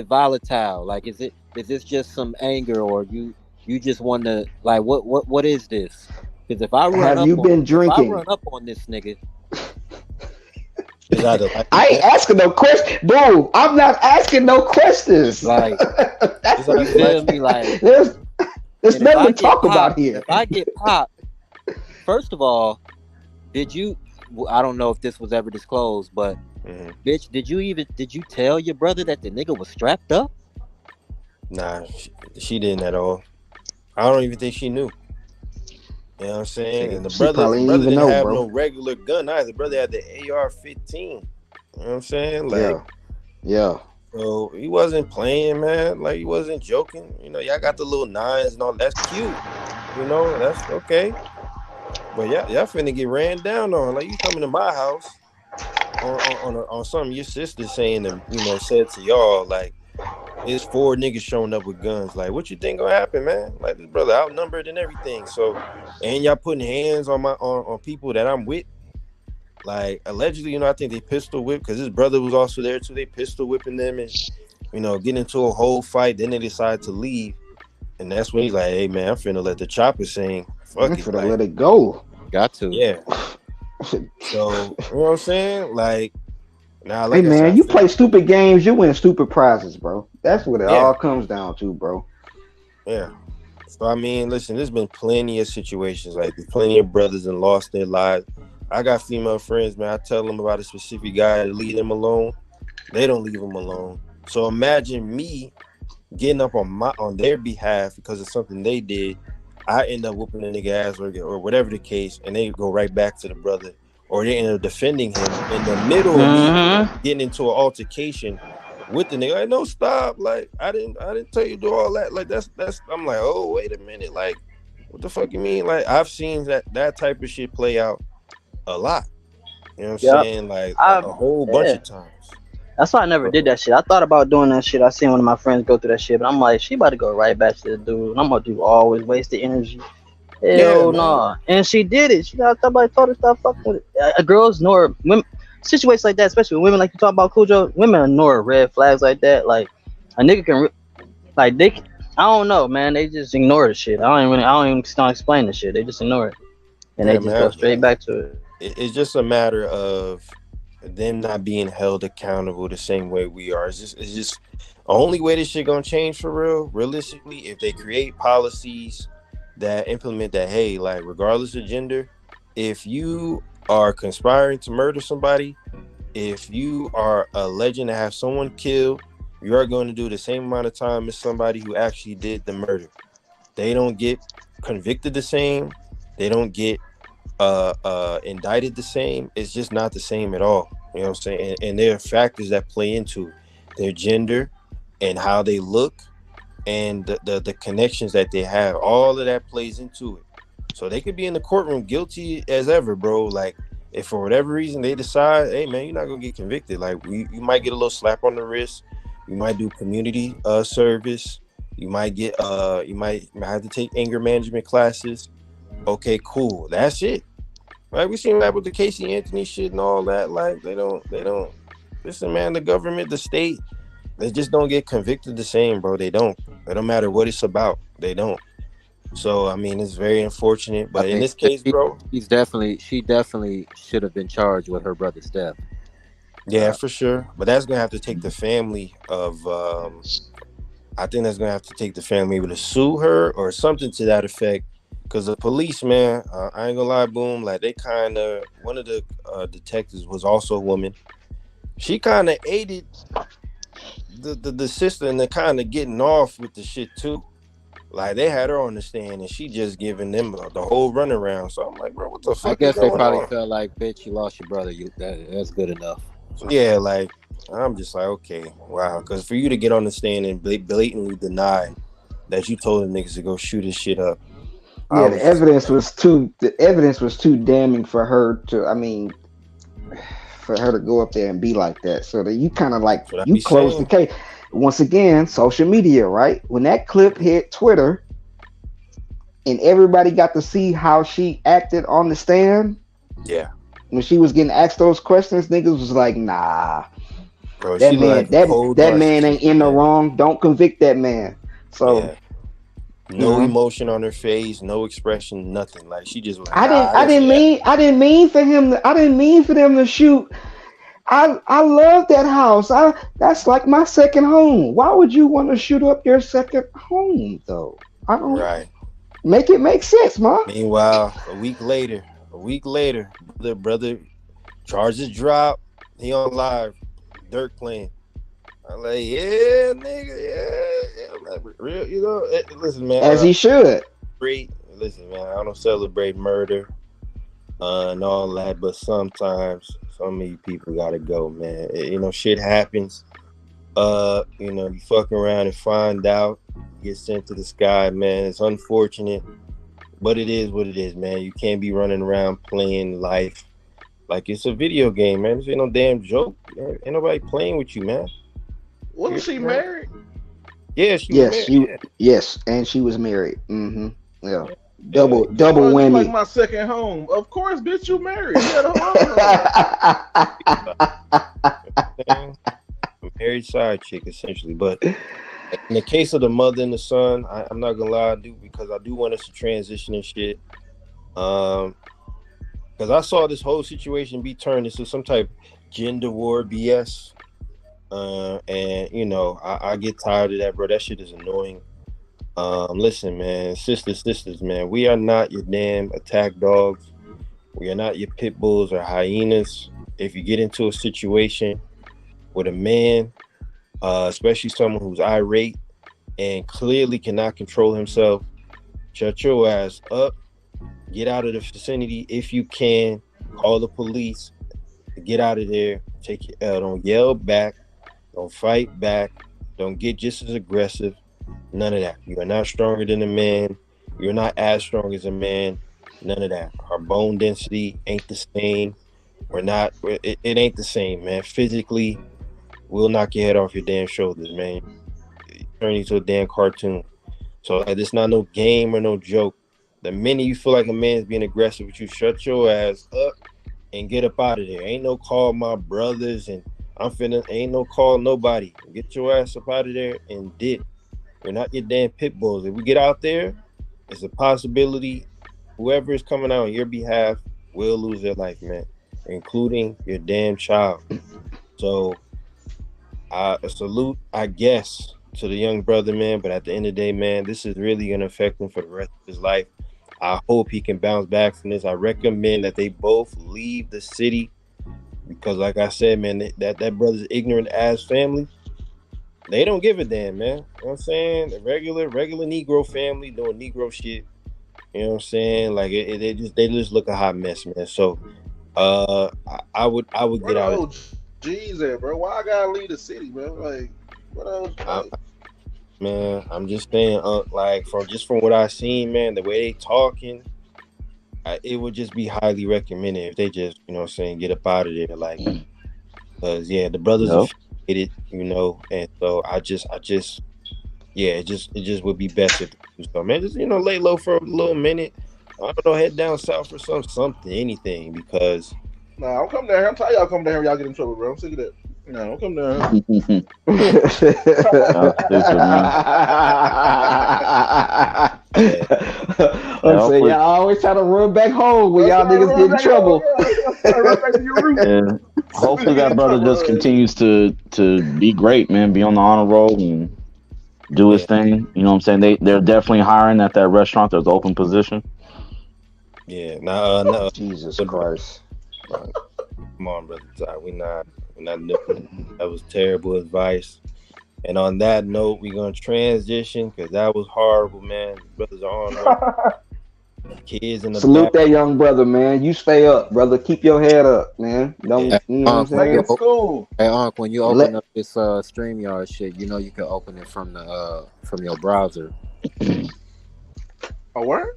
volatile? Like, is this just some anger, or you just want to, like, what is this? Because if I run up on this nigga, I ain't asking no question, bro. I'm not asking no questions. Like, that's what you feel me? Like, there's nothing to talk about here. If I get popped, first of all, did you? I don't know if this was ever disclosed, but bitch, did you tell your brother that the nigga was strapped up? Nah, she didn't at all. I don't even think she knew. You know what I'm saying? And the brother didn't have no regular gun either. The brother had the AR-15. You know what I'm saying? Like, yeah. So he wasn't playing, man. Like, he wasn't joking. You know, y'all got the little nines and all. That's cute. You know, that's okay. But y'all finna get ran down on. Like, you coming to my house on something your sister saying to, you know, said to y'all, like, it's 4 niggas showing up with guns. Like, what you think gonna happen, man? Like, this brother outnumbered and everything. So, and y'all putting hands on on people that I'm with. Like, allegedly, you know, I think they pistol whipped because his brother was also there too. They pistol whipping them and, you know, getting into a whole fight. Then they decide to leave. And that's when he's like, hey, man, I'm finna let the chopper sing. Fuck it. Finna like, let it go. Got to. Yeah. So, you know what I'm saying? Like, now, hey, man, you play stupid games, you win stupid prizes, bro. That's what it all comes down to, bro. Yeah. So, I mean, listen, there's been plenty of situations. Like, there's plenty of brothers that lost their lives. I got female friends, man. I tell them about a specific guy to leave them alone. They don't leave them alone. So imagine me getting up on their behalf because of something they did. I end up whooping the nigga ass or whatever the case, and they go right back to the brother, or they end up defending him in the middle of me getting into an altercation with the nigga. Like, no, stop! Like, I didn't tell you to do all that. Like, that's. I'm like, oh, wait a minute. Like, what the fuck you mean? Like, I've seen that type of shit play out a lot. You know what I'm saying? Like, a whole bunch of times. That's why I never did that shit. I thought about doing that shit. I seen one of my friends go through that shit, but I'm like, she about to go right back to the dude. I'm gonna do always waste the energy. Hell no. And she did it. Somebody told her stop fucking with it. Girls ignore women. Situations like that, especially with women, like you talk about, Cujo. Women ignore red flags like that. Like, a nigga can, I don't know, man. They just ignore the shit. I don't even start explaining the shit. They just ignore it, and they just go straight back to it. It's just a matter of them not being held accountable the same way we are. It's just the only way this shit gonna change for real, realistically, if they create policies that implement that, hey, like, regardless of gender, if you are conspiring to murder somebody, if you are alleging to have someone killed, you are going to do the same amount of time as somebody who actually did the murder. They don't get convicted the same. They don't get indicted the same. It's just not the same at all. You know what I'm saying? And there are factors that play into their gender and how they look and the connections that they have. All of that plays into it. So they could be in the courtroom guilty as ever, bro. Like, if for whatever reason they decide, hey man, you're not gonna get convicted. Like, you might get a little slap on the wrist. You might do community service. You might get you might have to take anger management classes. Okay, cool. That's it. Like, we seen that with the Casey Anthony shit and all that. Like, they don't. Listen, man, the government, the state, they just don't get convicted the same, bro. They don't. It don't matter what it's about. They don't. So, I mean, it's very unfortunate. But in this case, bro, she definitely should have been charged with her brother's death. Yeah, for sure. But that's gonna have to take the family of. I think that's gonna have to take the family able to sue her or something to that effect. Because the police, man, I ain't gonna lie, boom. Like, they kind of, one of the detectives was also a woman. She kind of aided the sister and they're kind of getting off with the shit too. Like, they had her on the stand and she just giving them the whole runaround. So I'm like, bro, what the fuck? I guess they probably felt like, bitch, you lost your brother. That's good enough. Yeah, like, I'm just like, okay, wow. Because for you to get on the stand and blatantly deny that you told the niggas to go shoot his shit up. Yeah, the evidence was too damning for her to, I mean, for her to go up there and be like that. So that you kind of like, you close the case. Once again, social media, right? When that clip hit Twitter and everybody got to see how she acted on the stand. Yeah. When she was getting asked those questions, niggas was like, nah. Bro, that man ain't in the wrong. Don't convict that man. So yeah. No emotion on her face, no expression, nothing. Like, she just was like, I didn't mean for them to shoot. I love that house. That's like my second home. Why would you want to shoot up your second home though? I don't make it make sense, man. Meanwhile, a week later, the brother charges drop. He on live, Dirk playing. I'm like, yeah, nigga, yeah. Like, real, you know. Listen, man. As he should. Listen, man. I don't celebrate murder and all that, but sometimes some of you people gotta go, man. You know, shit happens. You know, you fucking around and find out, get sent to the sky, man. It's unfortunate. But it is what it is, man. You can't be running around playing life like it's a video game, man. This ain't no damn joke. Man. Ain't nobody playing with you, man. Wasn't she married? Yeah, she was married. Yes, and she was married. Mm-hmm. Yeah. Double whammy. Like my second home. Of course, bitch, you married. You had a home. A married side chick, essentially. But in the case of the mother and the son, I'm not gonna lie, because I do want us to transition and shit. Because I saw this whole situation be turned into some type of gender war BS. And you know, I get tired of that, bro. That shit is annoying. Listen, man, sisters, man, we are not your damn attack dogs. We are not your pit bulls or hyenas. If you get into a situation with a man, especially someone who's irate and clearly cannot control himself, shut your ass up. Get out of the vicinity if you can. Call the police. Get out of there. Take your L. Don't yell back. Don't fight back. Don't get just as aggressive. None of that. You are not stronger than a man. You're not as strong as a man. None of that. Our bone density ain't the same. It ain't the same, man. Physically, we'll knock your head off your damn shoulders, man. Turn you to a damn cartoon. So it's not no game or no joke. The minute you feel like a man's being aggressive with you, shut your ass up and get up out of there. Ain't no call my brothers and ain't no call nobody. Get your ass up out of there and dip. We're not your damn pit bulls. If we get out there, it's a possibility whoever is coming out on your behalf will lose their life, man, including your damn child. So a salute, I guess, to the young brother, man. But at the end of the day, man, this is really going to affect him for the rest of his life. I hope he can bounce back from this. I recommend that they both leave the city because, like I said, man, that brother's ignorant ass family, they don't give a damn, man. You know what I'm saying? The regular Negro family doing Negro shit. You know what I'm saying? Like they just look a hot mess, man. So I would get out of G's there, bro. Why I gotta leave the city, bro? Like what else? Man, I'm just saying, like from what I seen, man, the way they talking, it would just be highly recommended if they just, you know what I'm saying, get up out of there, like, because yeah, the brothers are affiliated, you know, and so it just would be best if they do so, man. Just, you know, lay low for a little minute. I don't know, head down south for something, anything, because. Nah, I'll come down here. I'm tired y'all come down here, y'all get in trouble, bro. I'm sick of that. No, don't come down. I'm saying y'all always try to run back home when y'all niggas get in trouble. Yeah. Hopefully that brother just continues to be great, man. Be on the honor roll and do his thing. You know what I'm saying? They're definitely hiring at that restaurant. There's an open position. Yeah. No. Jesus Christ. Come on, brother. We're not doing. That was terrible advice. And on that note, we're gonna transition because that was horrible, man. Brothers are on. Kids in the salute back. That young brother, man. You stay up, brother. Keep your head up, man. Don't you know what I'm saying? School. Hey, Unc, when you open up this StreamYard shit, you know you can open it from your browser. Oh, word?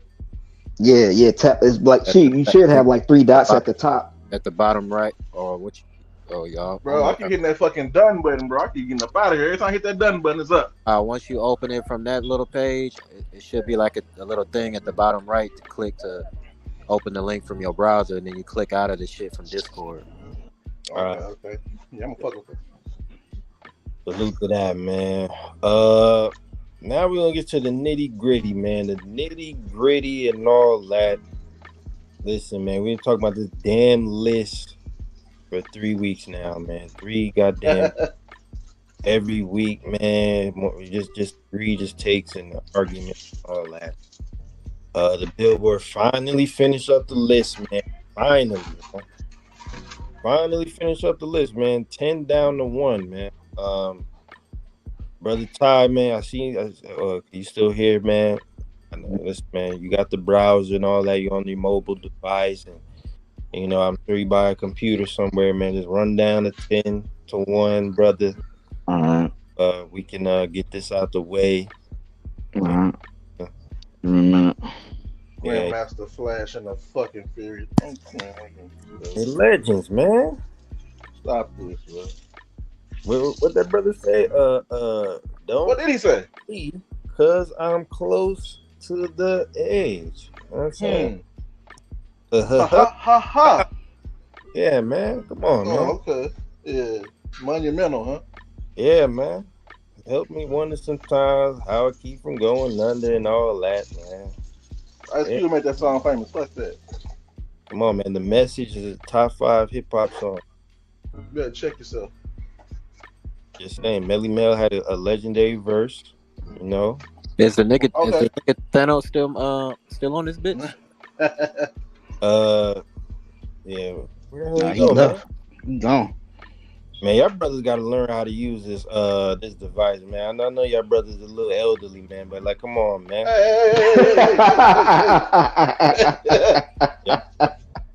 Yeah. Tap. It's like you should have like 3 dots at the top. At the bottom right, or which? Oh, y'all. Bro, I keep hitting that fucking done button, bro. I keep getting up out of here. Every time I hit that done button, it's up. Once you open it from that little page, it should be like a little thing at the bottom right to click to open the link from your browser, and then you click out of the shit from Discord. All right. Okay. Yeah, I'm a fuck with it. Salute to that, man. Now we're gonna get to the nitty gritty, man. The nitty gritty and all that. Listen, man, we've been talking about this damn list for 3 weeks now, man. 3 goddamn every week, man. Just 3 takes and arguments and all that. The Billboard finally finished up the list, man. Finally finished up the list, man. 10 down to 1, man. Brother Ty, man, I see you still here, man. I know, listen, man, you got the browser and all that. You're on your mobile device, and you know, I'm sure you buy a computer somewhere, man. Just run down to 10 to 1, brother. All right. We can get this out the way. All right. Give me a minute. Grandmaster Flash and the fucking Fury. They legends, man. Stop this, bro. What that brother say? Don't. What did he say? Because I'm close to the edge. You know what I'm saying? Ha. Yeah, man. Come on, man. Okay. Yeah. Monumental, huh? Yeah, man. Help me wonder sometimes how I keep from going under and all that, man. Ice Cube made that song famous. Fuck that. Come on, man. The Message is a top 5 hip hop song. You better check yourself. Just saying, Melly Mel had a legendary verse. You know. Is the nigga Thanos still on this bitch? Yeah. He left. He gone. Man, y'all brothers gotta learn how to use this device, man. I know y'all brothers a little elderly, man, but like, come on, man.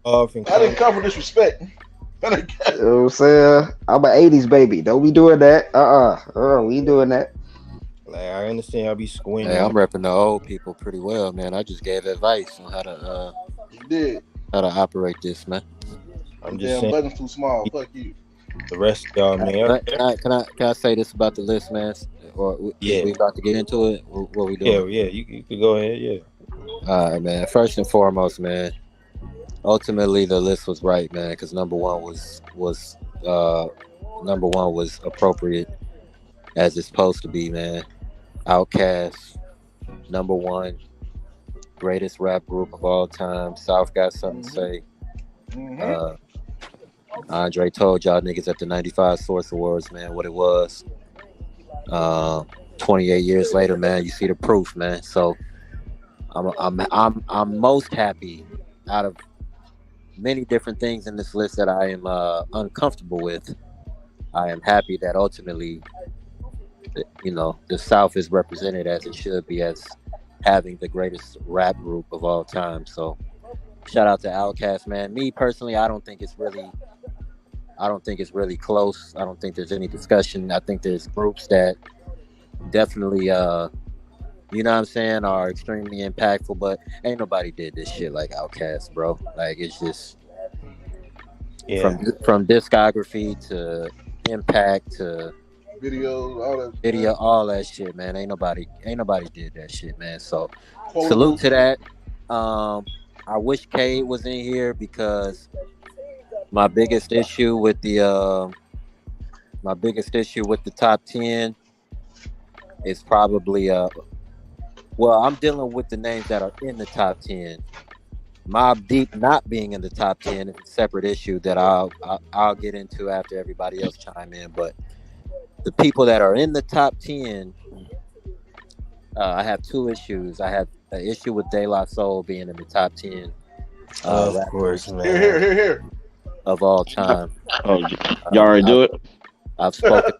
I didn't come for disrespect. You know what I'm saying? I'm an 80s baby. Don't be doing that. We ain't doing that. Like, I understand y'all be squinting. Hey, I'm repping the old people pretty well, man. I just gave advice on how to operate this, man. I'm just saying. Button's too small. Fuck you. The rest of y'all, man. Can I say this about the list, man? Or we about to get into it? What we doing? Yeah. You could go ahead. Yeah. All right, man. First and foremost, man. Ultimately, the list was right, man, because number one was appropriate as it's supposed to be, man. Outkast, number one, greatest rap group of all time. South got something to say. Andre told y'all niggas at the 95 Source Awards, man, what it was. 28 years later, man, you see the proof, man. So I'm most happy out of many different things in this list that I am uncomfortable with. I am happy that ultimately, the South is represented as it should be, as having the greatest rap group of all time. So shout out to Outkast, man. Me personally, I don't think it's really close. I don't think there's any discussion. I think there's groups that definitely, are extremely impactful, but ain't nobody did this shit like Outkast, bro. Like, it's just from discography to impact to video, all that shit, man. Ain't nobody did that shit, man. So salute to that. I wish Cade was in here because my biggest issue with the top 10 is probably I'm dealing with the names that are in the top 10. Mobb Deep not being in the top 10 is a separate issue that I'll get into after everybody else chime in. But the people that are in the top 10, I have two issues. I have an issue with De La Soul being in the top 10. Of course, man. Here. Of all time. Oh, y'all already do it? I've spoken.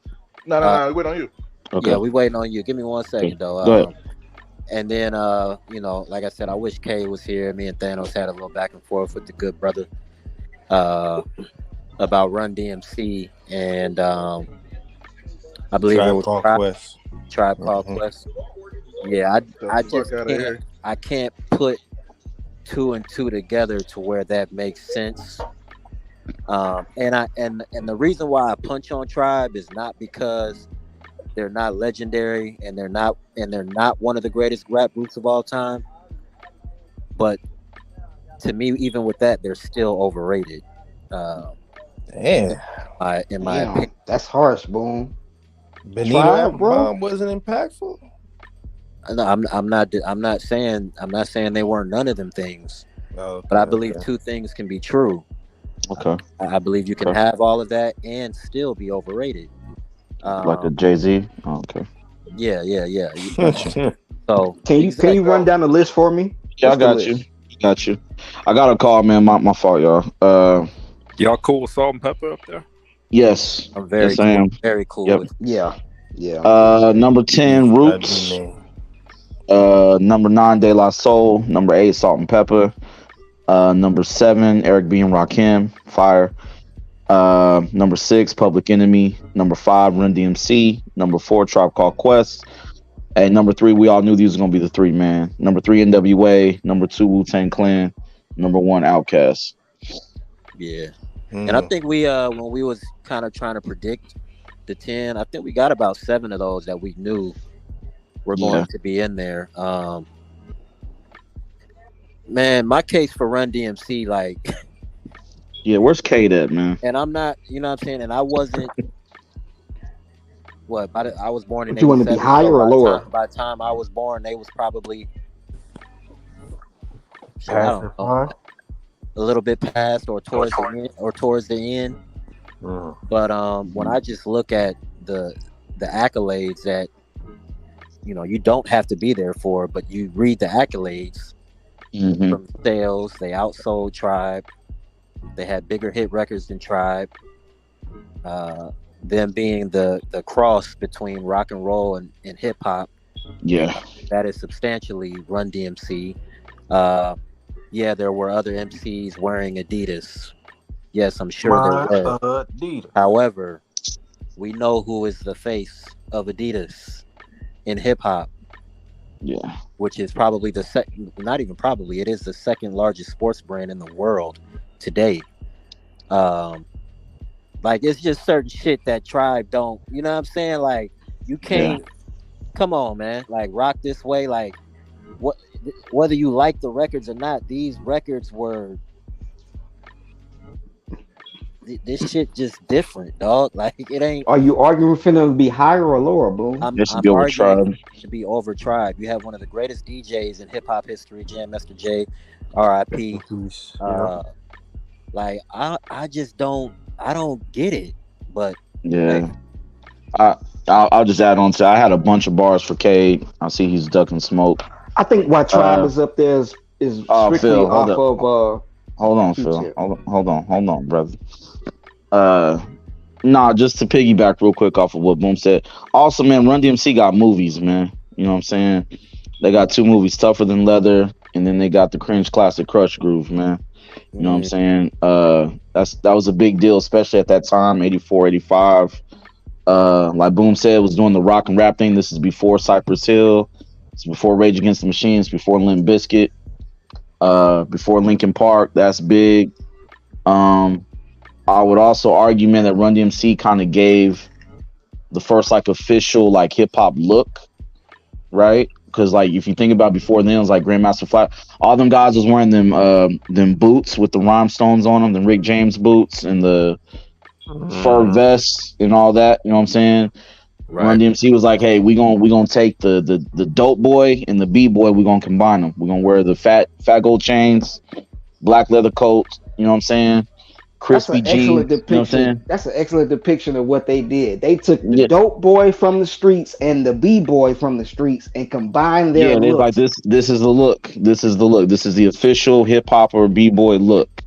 No, wait on you. Okay. Yeah, we waiting on you. Give me 1 second, though. Go ahead. And then, like I said, I wish Kay was here. Me and Thanos had a little back and forth with the good brother about Run DMC and I believe it was Tribe Called Quest. Yeah, I can't put 2 and 2 together to where that makes sense. And the reason why I punch on Tribe is not because they're not legendary and they're not one of the greatest rap groups of all time. But to me, even with that, they're still overrated. In my opinion, that's harsh, Boom. Benito Bomb wasn't impactful. No, I'm not saying they weren't none of them things. Okay, but I believe two things can be true. Okay. I believe you can have all of that and still be overrated. Like a Jay-Z? Oh, okay. Yeah. So can you run down the list for me? Yeah, I got you. I got a call, man. My fault, y'all. Y'all cool with Salt and Pepper up there? Yes. I'm very I am. Very cool. Yep. Yeah. Number 10, Roots. Number 9, De La Soul. Number 8, Salt and Pepper. Number 7, Eric B. and Rakim, Fire. Number 6, Public Enemy. Number 5, Run DMC. Number 4, Tribe Called Quest. Hey, number 3, we all knew these were gonna be the 3, man. Number 3, NWA. Number 2, Wu-Tang Clan. Number 1, Outkast. Yeah. And I think we when we was kind of trying to predict the 10, I think we got about 7 of those that we knew were going to be in there. Man, my case for Run DMC, like, yeah, where's Kate at, man? And I'm not, you know what I'm saying, and I wasn't. I was born in. You want to be higher or lower? By the time I was born, they was probably a little bit past or towards the end. But when I just look at the accolades that you don't have to be there for, but you read the accolades from sales, they outsold Tribe. They had bigger hit records than Tribe. Them being the cross between rock and roll and hip hop. Yeah. That is substantially Run DMC. Yeah, there were other MCs wearing Adidas. Yes, I'm sure there were. Adidas. However, we know who is the face of Adidas in hip hop. Yeah. Which is probably the second, not even probably, it is the second largest sports brand in the world today. Like, it's just certain shit that Tribe don't, you know what I'm saying? Like, you can't, come on, man. Like, Rock This Way, like, whether you like the records or not, these records were, this shit just different, dog. Like, it ain't. Are you arguing for them to be higher or lower, Boom? I'm arguing to be over Tribe. You have one of the greatest DJs in hip hop history, Jam Master Jay, R.I.P. Like, I just don't. I don't get it, but yeah. Hey. I'll just add on to. I had a bunch of bars for Cade. I see he's ducking smoke. I think why Tribe is up there is strictly Phil, off of. Hold on, Phil. Hold on, brother. Nah, just to piggyback real quick off of what Boom said. Also, man, Run DMC got movies, man. You know what I'm saying? They got 2 movies, Tougher Than Leather, and then they got the cringe classic Crush Groove, man. You know what I'm saying? That was a big deal, especially at that time, 84, 85. Like Boom said, was doing the rock and rap thing. This is before Cypress Hill. It's before Rage Against the Machine. It's before Limp Bizkit. Before Linkin Park. That's big. I would also argue, man, that Run DMC kind of gave the first like official like hip hop look, right? Because like if you think about before then, it was like Grandmaster Flash. All them guys was wearing them boots with the rhinestones on them, the Rick James boots and the fur vests and all that. You know what I'm saying? Right. Run DMC was like, hey, we gonna take the dope boy and the B-boy, we're gonna combine them. We're gonna wear the fat gold chains, black leather coats, you know what I'm saying? Crispy jeans, you know what I'm saying? That's an excellent depiction of what they did. They took the dope boy from the streets and the B-boy from the streets and combined their looks. Like this is the look. This is the look. This is the official hip hop or B-boy look.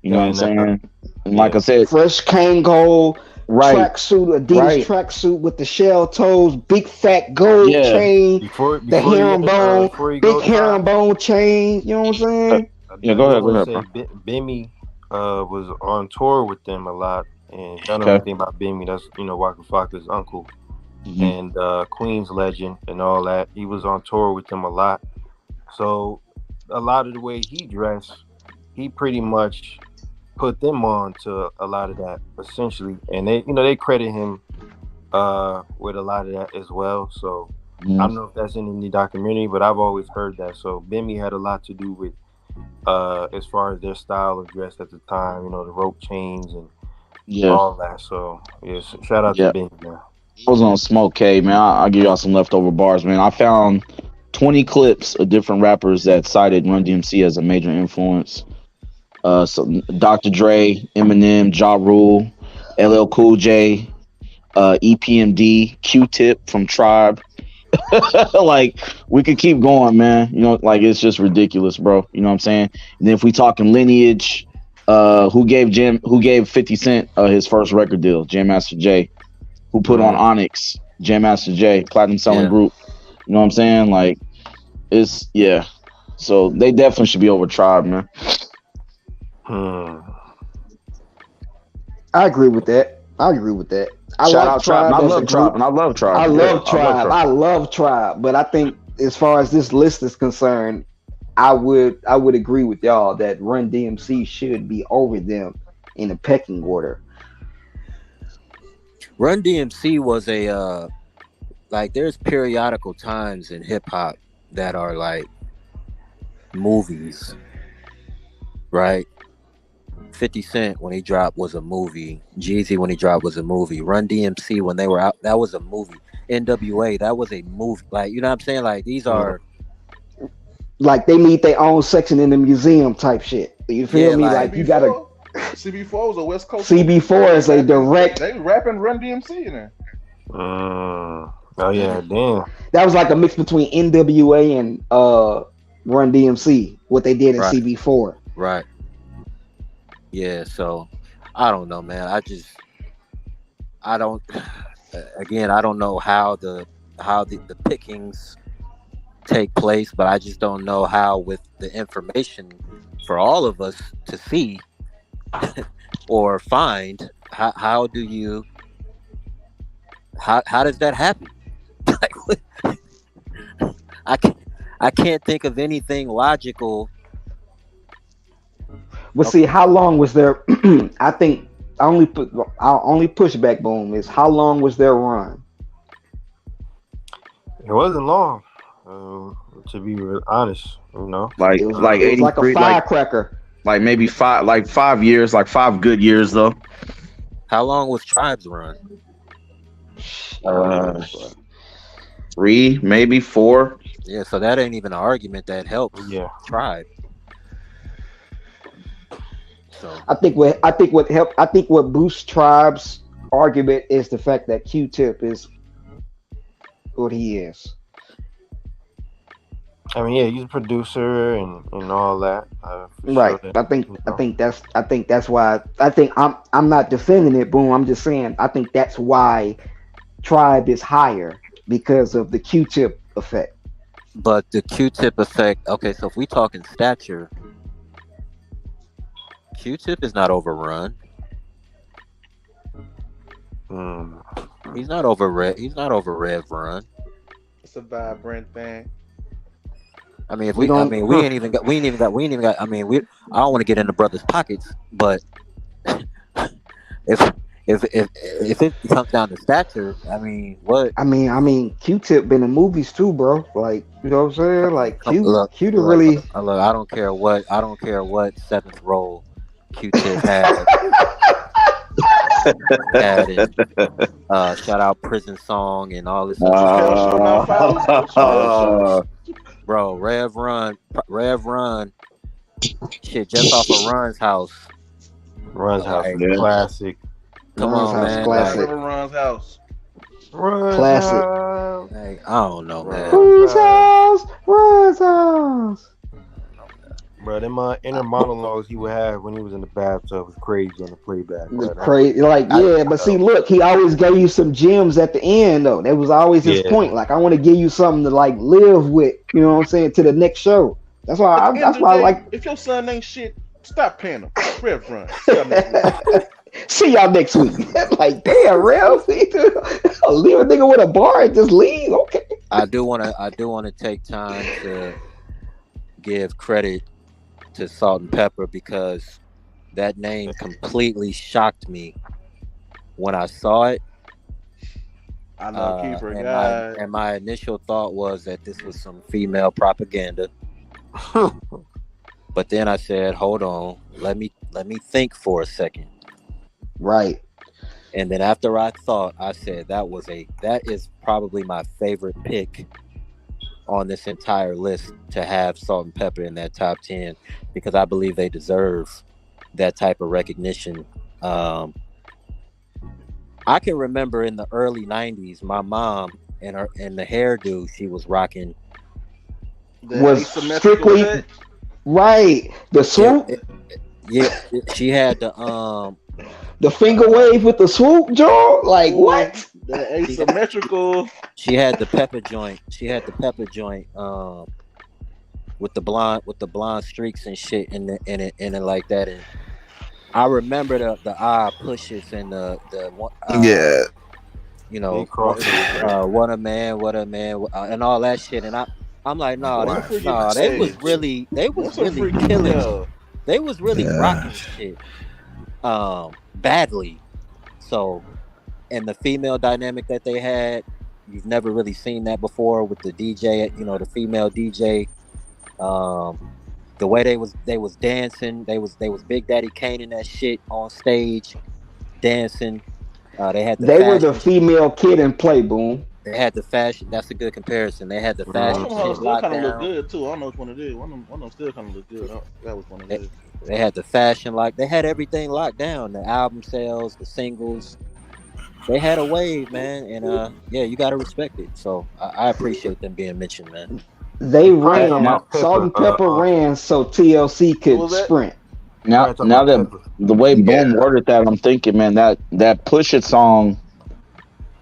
You know what I'm saying? And like I said, fresh Kangol tracksuit, Adidas tracksuit with the shell toes, big fat gold chain, the herringbone, big herringbone chain. You know what I'm saying? Yeah, go ahead, bro. Bimmy was on tour with them a lot, and I don't know anything about Bimmy. That's Waka Flocka's uncle, and Queen's legend and all that. He was on tour with them a lot, so a lot of the way he dressed, he pretty much put them on to a lot of that essentially, and they credit him with a lot of that as well. So I don't know if that's in the documentary, but I've always heard that. So Bimmy had a lot to do with as far as their style of dress at the time, the rope chains and all that. So shout out to Bimmy, man. I was on Smoke K, man. I'll give y'all some leftover bars, man. I found 20 clips of different rappers that cited Run DMC as a major influence. So Dr. Dre, Eminem, Ja Rule, LL Cool J, EPMD, Q-Tip from Tribe. Like, we could keep going, man. Like, it's just ridiculous, bro. You know what I'm saying? And then if we talking lineage, who gave 50 Cent his first record deal? Jam Master Jay. Who put on Onyx? Jam Master Jay, platinum selling group. You know what I'm saying? Like, it's so they definitely should be over Tribe, man. I agree with that. I agree with that. Shout out Tribe. I love Tribe. I love Tribe. I love Tribe. But I think as far as this list is concerned, I would agree with y'all that Run DMC should be over them in the pecking order. Run DMC was a like there's periodical times in hip hop that are like movies, right? 50 Cent when he dropped was a movie. Jeezy when he dropped was a movie. Run DMC when they were out, that was a movie. NWA, that was a movie. Like, you know what I'm saying? Like, these are like they need their own section in the museum type shit. You feel me? Like you gotta. CB4 was a West Coast. CB4 is a direct. They rapping Run DMC in there. Oh yeah, damn. That was like a mix between NWA and Run DMC. What they did in CB4. Right. Yeah. So I don't know, man. I don't know how the pickings take place, but I just don't know how, with the information for all of us to see or find, how does that happen? I can't think of anything logical. But see, how long was their? I think our only pushback, Boom, is how long was their run? It wasn't long, to be honest. You know, like it was 83, like a firecracker. Like maybe 5 years, like 5 good years though. How long was Tribe's run? 3, maybe 4. Yeah, so that ain't even an argument that helps. Yeah, Tribe. So I think what boosts Tribe's argument is the fact that Q-Tip is what he is. I mean, yeah, he's a producer and all that. Right. Sure that, I think that's why. I think I'm not defending it, Boom. I'm just saying I think that's why Tribe is higher, because of the Q-Tip effect. But the Q-Tip effect. Okay, so if we talking stature, Q-Tip is not overrun. He's not over Rev Run. It's a vibrant thing. I mean, we ain't even got. I mean, I don't want to get into brothers' pockets, but if it comes down to stature, I mean, what? I mean, Q-Tip been in movies too, bro. Like, you know what I'm saying? Like, Q to really. Look, I don't care what seventh role Q-Tip had. Shout out Prison Song and all this bro, Rev Run shit, just off of Run's house, classic. Come on, man. Classic. Run's house. Classic. Hey, I don't know, man. Run's house. Bro, them inner monologues he would have when he was in the bathtub was crazy on the playback. Crazy, like, yeah, but see, look, he always gave you some gems at the end, though. That was always his point. Like, I want to give you something to like live with. You know what I'm saying? To the next show. That's why. I like. If your son ain't shit, stop paying him. Rev Run. See y'all next week. Like, damn, Rev, leave a nigga with a bar and just leave. Okay. I do want to take time to give credit to Salt and Pepper, because that name completely shocked me when I saw it. I know Keeper guy. And my initial thought was that this was some female propaganda. But then I said, hold on, let me think for a second. Right. And then after I thought, I said that is probably my favorite pick on this entire list, to have Salt and Pepper in that top 10, because I believe they deserve that type of recognition. I can remember in the early 90s, my mom and the hairdo she was rocking was strictly right. The swoop. Yeah, she had the finger wave with the swoop jaw. Like, what? The asymmetrical. She had the pepper joint. With the blonde streaks and shit in it like that. I remember the pushes and the you know, what a man, and all that shit. And I'm like, they was really killing. They was really rocking shit, badly. So, and the female dynamic that they had, you've never really seen that before with the DJ. You know, the female DJ. The way they was dancing, they was Big Daddy Kane in that shit on stage, dancing. They were the female Kid and Play, Boom. They had the fashion. That's a good comparison. They had the fashion. One of them still kind of look good too. I don't know which one it is. One of them still kind of look good. That was one of them. They had the fashion they had everything locked down. The album sales, the singles. They had a wave, man, and you gotta respect it. So I appreciate them being mentioned, man. They ran. Salt and Pepper ran so TLC could sprint. Now that the way Boom worded that, I'm thinking, man, that Push It song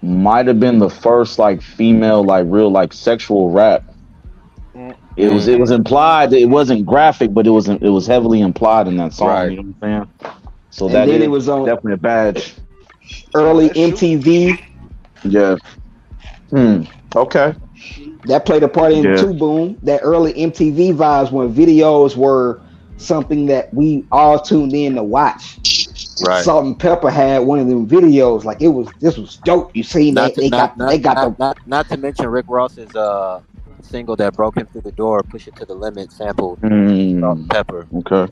might have been the first female real sexual rap. It was implied. It wasn't graphic, but it was heavily implied in that song. Right. You know what I'm saying? So and that then it was on definitely a badge. Early MTV. Yeah. Okay. That played a part in too, Boom. That early MTV vibes when videos were something that we all tuned in to watch. Right. Salt and Pepper had one of them videos. This was dope. You seen that? Not to mention Rick Ross's single that broke him through the door, Push It to the Limit, sampled Salt and Pepper. Okay.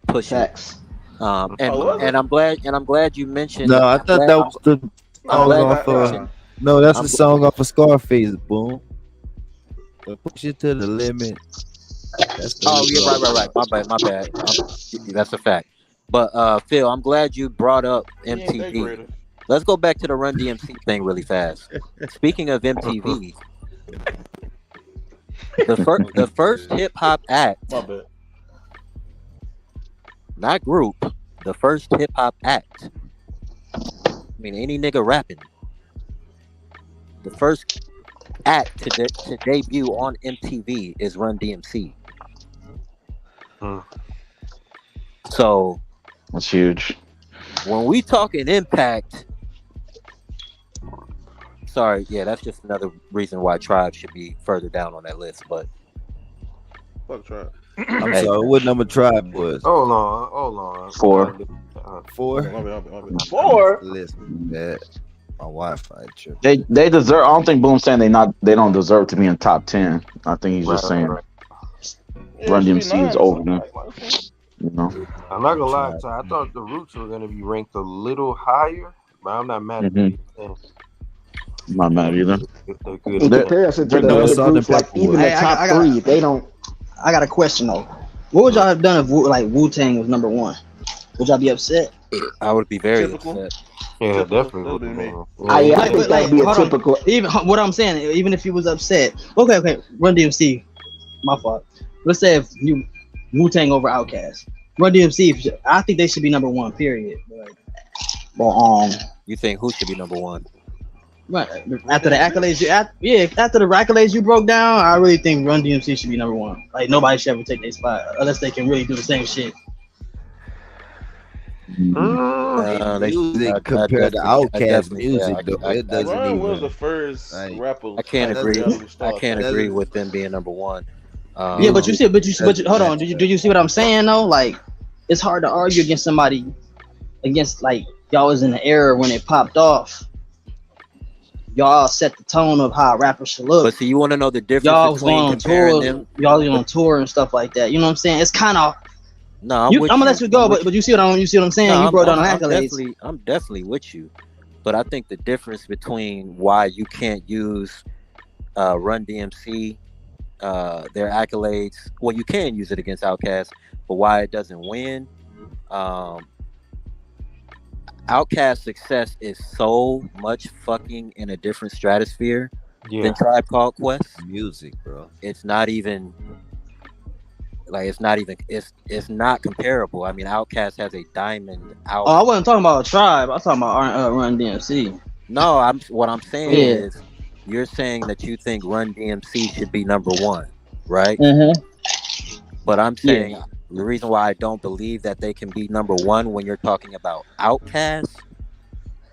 Push It. And I'm glad you mentioned. No, I thought that was the song off. No, that's the song off of Scarface. Boom. Push It to the Limit. Right. My bad. That's a fact. But Phil, I'm glad you brought up MTV. Let's go back to the Run DMC thing really fast. Speaking of MTV, the first hip hop act, not group, the first hip hop act. I mean, any nigga rapping. The first act to debut on MTV is Run DMC. So that's huge. When we talking impact, that's just another reason why Tribe should be further down on that list. But fuck Tribe. I'm sorry, what number Tribe was? Hold on. 4. 4. Listen, man. My Wi-Fi trip. They deserve. I don't think Boom's saying they don't deserve to be in top 10. I think he's just saying Run DMC is over them. You know. I'm not gonna lie, I thought the Roots were gonna be ranked a little higher, but I'm not mad at it. I'm not mad either. In comparison to the other groups, even the top 3, they don't. I got a question though. What would y'all have done if Wu-Tang was number 1? Would y'all be upset? I would be very upset. Yeah, definitely. I think that'd be a typical. Even what I'm saying, even if he was upset. Okay. Run DMC. My fault. Let's say if you Wu-Tang over Outkast. Run DMC. I think they should be number 1. Period. You think who should be number 1? Right. After the accolades, after the accolades you broke down, I really think Run DMC should be number 1. Nobody should ever take their spot unless they can really do the same shit. Music compared to Outkast music, though, it doesn't even. Was the first rapper. I can't agree with them being number 1. But hold on. Do you see what I'm saying though? It's hard to argue against somebody, y'all was in the era when it popped off. Y'all set the tone of how rappers should look. But see, you want to know the difference y'all was between on tour, y'all on tour and stuff like that. You know what I'm saying? It's kind of. No, I'm gonna let you go, but you see what I'm saying? No, you brought down accolades. I'm definitely with you, but I think the difference between why you can't use Run DMC, their accolades. Well, you can use it against Outkast, but why it doesn't win? Outkast success is so much fucking in a different stratosphere than Tribe Called Quest. Music, bro. It's not comparable. I mean, Outkast has a diamond album. I wasn't talking about Tribe. I was talking about Run DMC. No, what I'm saying is, you're saying that you think Run DMC should be number 1, right? Mm-hmm. But I'm saying reason why I don't believe that they can be number one when you're talking about Outkast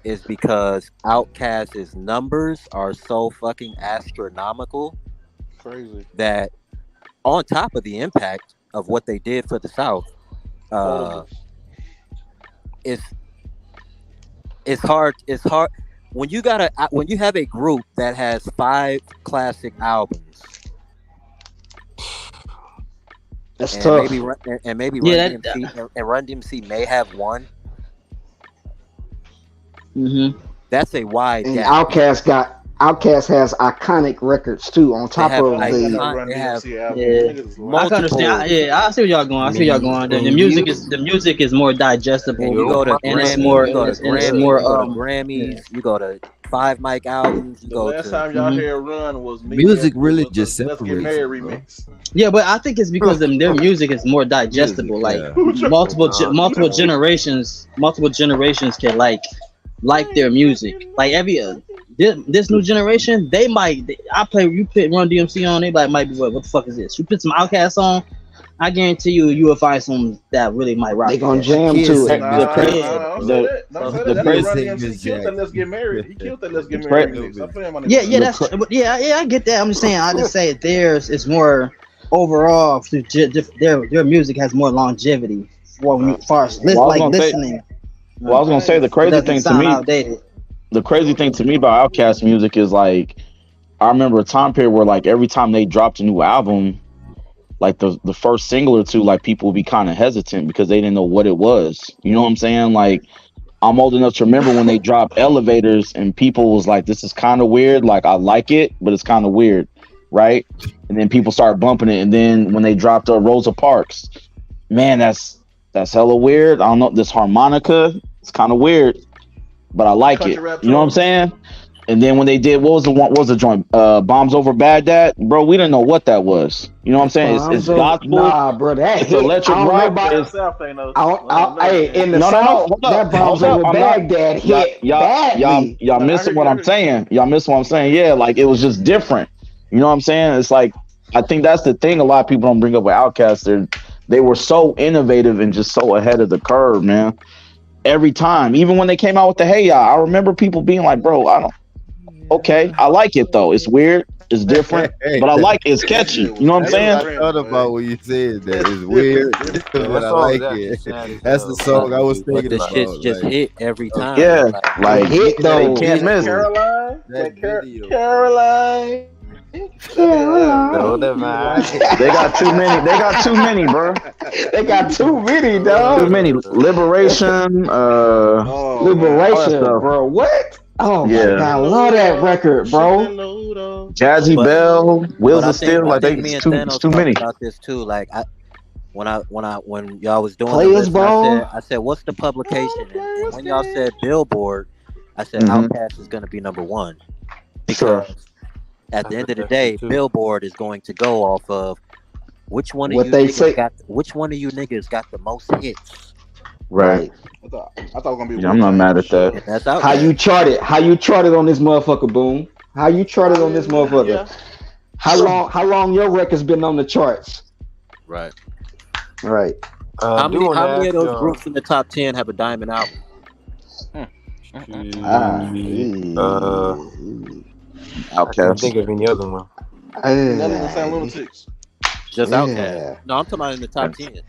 is because Outkast's numbers are so fucking astronomical. Crazy. That on top of the impact of what they did for the South, it's hard when you have a group that has 5 classic albums. That's tough. Maybe Run DMC may have one. Mm-hmm. That's a wide and gap. Outkast has iconic records too. On top of I can understand. I see where y'all going. The music is more digestible. And you go to Grammys. You go to 5 mic albums. The last time y'all heard Run was music really just Let's Get Married remix. Yeah, but I think it's because their music is more digestible. Multiple generations can like their music. Like this new generation, you put Run DMC on, they might be what the fuck is this? You put some Outkast on, I guarantee you will find some that really might rock. They gonna jam to it. The crazy thing is, he killed that Let's Get Married. He killed that Let's Get Married remix. Yeah, I get that. I'm just saying. I just say theirs is more overall. Their music has more longevity as far as listening. Well, I was gonna say the crazy thing to me. Outdated. The crazy thing to me about Outkast music is I remember a time period where every time they dropped a new album, the first single or two, people would be kind of hesitant because they didn't know what it was. You know what I'm saying? I'm old enough to remember when they dropped Elevators and people was like, this is kind of weird. I like it, but it's kind of weird. Right. And then people started bumping it. And then when they dropped Rosa Parks, man, that's hella weird. I don't know. This harmonica, it's kind of weird. But I like it. You know what I'm saying? And then when they did, what was the joint? Bombs Over Baghdad? Bro, we didn't know what that was. You know what I'm saying? It's gospel. Nah, bro, it's electric rock. In the South, that Bombs Over Baghdad hit badly. Y'all missing what I'm saying. Y'all missing what I'm saying. Yeah, it was just different. You know what I'm saying? It's I think that's the thing a lot of people don't bring up with Outkast. They were so innovative and just so ahead of the curve, man. Every time, even when they came out with the Hey Ya, I remember people being like, bro, I like it though. It's weird, it's different, but I like it. It's catchy. You know what I'm saying? I thought about what you said. That is weird, but I like it. That's the song I was thinking the about. Shit's just hit every time. Yeah, hit though. Can't miss Caroline. They got too many, bro. They got too many, dog. Too many. Liberation, bro. What? Oh my God, I love that record, bro. Jazzy Bell, Wheels of Steel, it's too many. About this too, when y'all was doing Players, the list, bro. I said, what's the publication? And when y'all said Billboard, I said Outkast is going to be number one because at the end of the day, Billboard is going to go off of which one of you niggas got the most hits. Right. I thought it was gonna be. I'm not mad at that. That's out How you charted on this motherfucker, Boom? How you charted on this motherfucker? Yeah. How long your record's been on the charts? Right. How many of those groups in the top 10 have a diamond album? I can't think of any other one. None of the St. Lunatics. Just Outkast. No, I'm talking about in the top 10.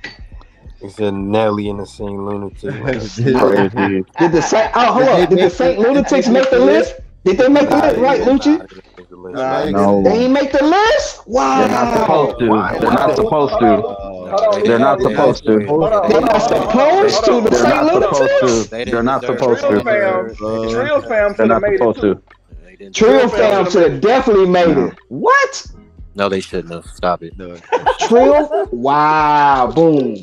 He said Nelly and the St. Lunatics. Did the St. Lunatics make the list? Did they make the list, right, Lucci? No. They ain't make the list? Wow. They're not supposed to. They're not supposed to. They're not supposed to. They're not supposed to. The St. Lunatics? They're not supposed to. Trill Fam They're not supposed to. Trill Fam should have definitely made it. What? No, they shouldn't have. Stop it. Trill? Wow. Boom.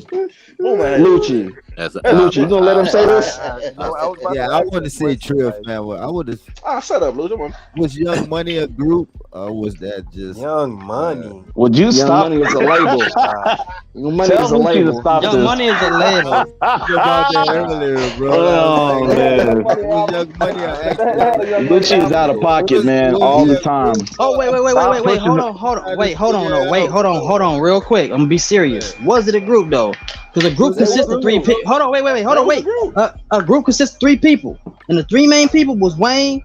Lucci. Lucci, you gonna let him say this? I want to say Trill, man. I would have. Shut up, Lucci. Was Young Money a group, or was that just Young Money? Would you Young stop? Money is a label. Young Money is a label. Young Money is a label. about that earlier, bro? Oh man, Young Money. Lucci is out of pocket, man, all the time. Oh wait, hold on, real quick. I'm gonna be serious. Was it a group though? Because a group consists of 3 people. Hold on, wait. A group consists of 3 people, and the 3 main people was Wayne,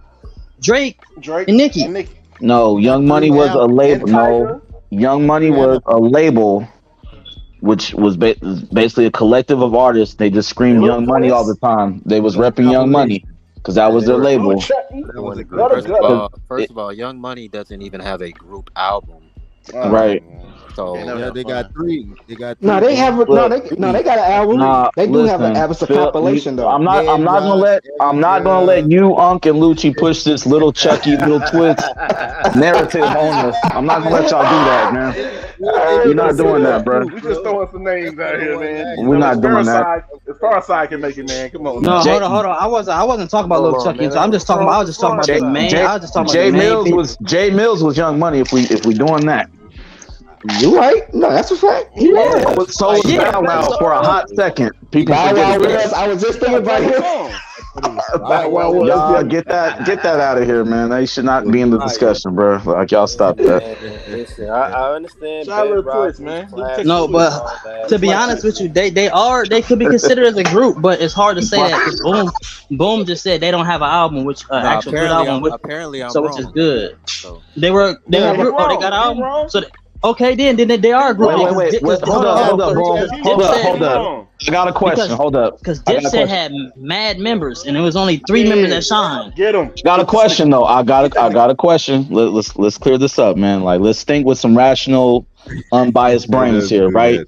Drake, and Nicki. No, Young Money was a label. No, Young Money was a label, which was basically a collective of artists. They just screamed Young Money all the time. They was repping Young Money because that was their label. First of all, Young Money doesn't even have a group album. Right. So they got 3. They got 3. No, they have. They got an album. They do have an album. It's a compilation though. I'm not gonna let you, Unc, and Lucci push this little Chucky, little twist narrative on us. I'm not gonna let y'all do that, man. We're not doing that, bro. We just throwing some names out here, man. We're not doing that. As far as I can make it, man. Come on. No, hold on. I wasn't talking about Lil Chucky. So I was just talking about the main. Jay Mills was Young Money. If we doing that. You right? No, that's a fact. He was. So Bow Wow for a hot second. People forget it. I was just thinking about him. Y'all get that out of here, man. They should not be in the discussion, bro. Like y'all stop that. Listen, I understand. Twist, man. No, but to be honest with you, they could be considered as a group, but it's hard to say that because Boom just said they don't have an album, which actual good album, apparently I'm so wrong. which is good. So. They were a group. Oh, they got an album. So. Okay, then they are a group. Wait. Hold up. I got a question. Hold up. Because Dipset had mad members, and it was only 3 members that shined. Get them. Got a question though. I got a question. Let's clear this up, man. Like, let's think with some rational, unbiased brains here, right?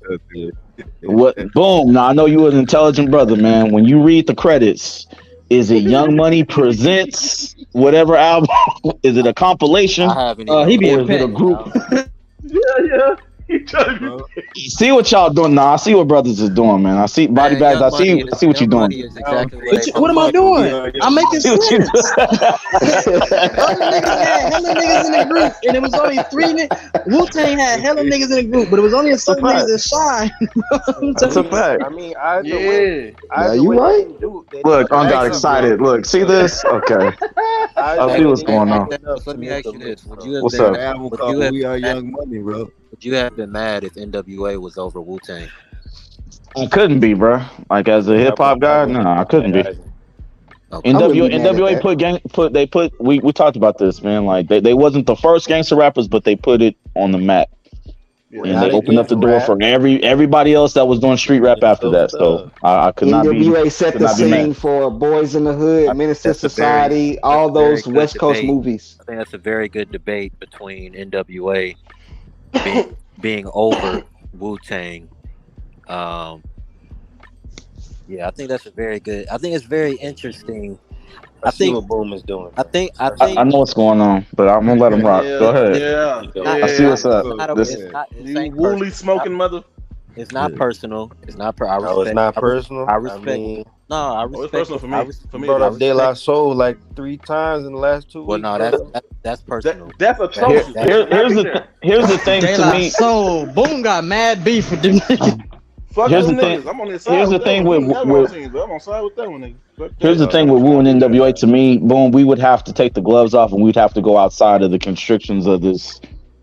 What? Boom. Now I know you an intelligent brother, man. When you read the credits, is it Young Money presents whatever album? Is it a compilation? He be or is it a group? Yeah. See what y'all doing now. I see what brothers is doing, man. I see body bags. I see what you're doing. What am I doing? I'm making sense. Other niggas had hella niggas in the group, and it was only 3 niggas. Wu-Tang had hella niggas in the group, but it was only a certain niggas that shine. That's a fact. I mean, you right? Look, I got excited. Look, see this? Okay. I see what's going on. Let me ask you this: What's up? We Are Young Money, bro. Would you have been mad if NWA was over Wu-Tang? I couldn't be, bro. Like as a hip hop guy, no, I couldn't be. Okay. NWA we talked about this, man. Like they wasn't the first gangster rappers, but they put it on the map. And they opened up the door for everybody else that was doing street rap after that. So I could not be. NWA set the scene for Boys in the Hood, Menace to Society, all those West Coast movies. I think that's a very good debate between NWA being over Wu-Tang. I think that's a very good. I think it's very interesting. I think what Boom is doing. I know what's going on, but I'm gonna let him rock. Go ahead. Yeah. I see what's up. You woolly smoking mother. It's not personal. It's not. It's not personal. I respect. I respect. It's personal for me. For me, brought up De La Soul like 3 times in the last 2 weeks. Well, no, that's personal. That's atrocious. Here's the thing to me. So Boom got mad beef with them niggas. Here's the thing. I'm on this side. Here's the thing with I'm on side with that one, nigga. Here's the thing with Wu and NWA. To me, Boom, we would have to take the gloves off and we'd have to go outside of the constrictions of this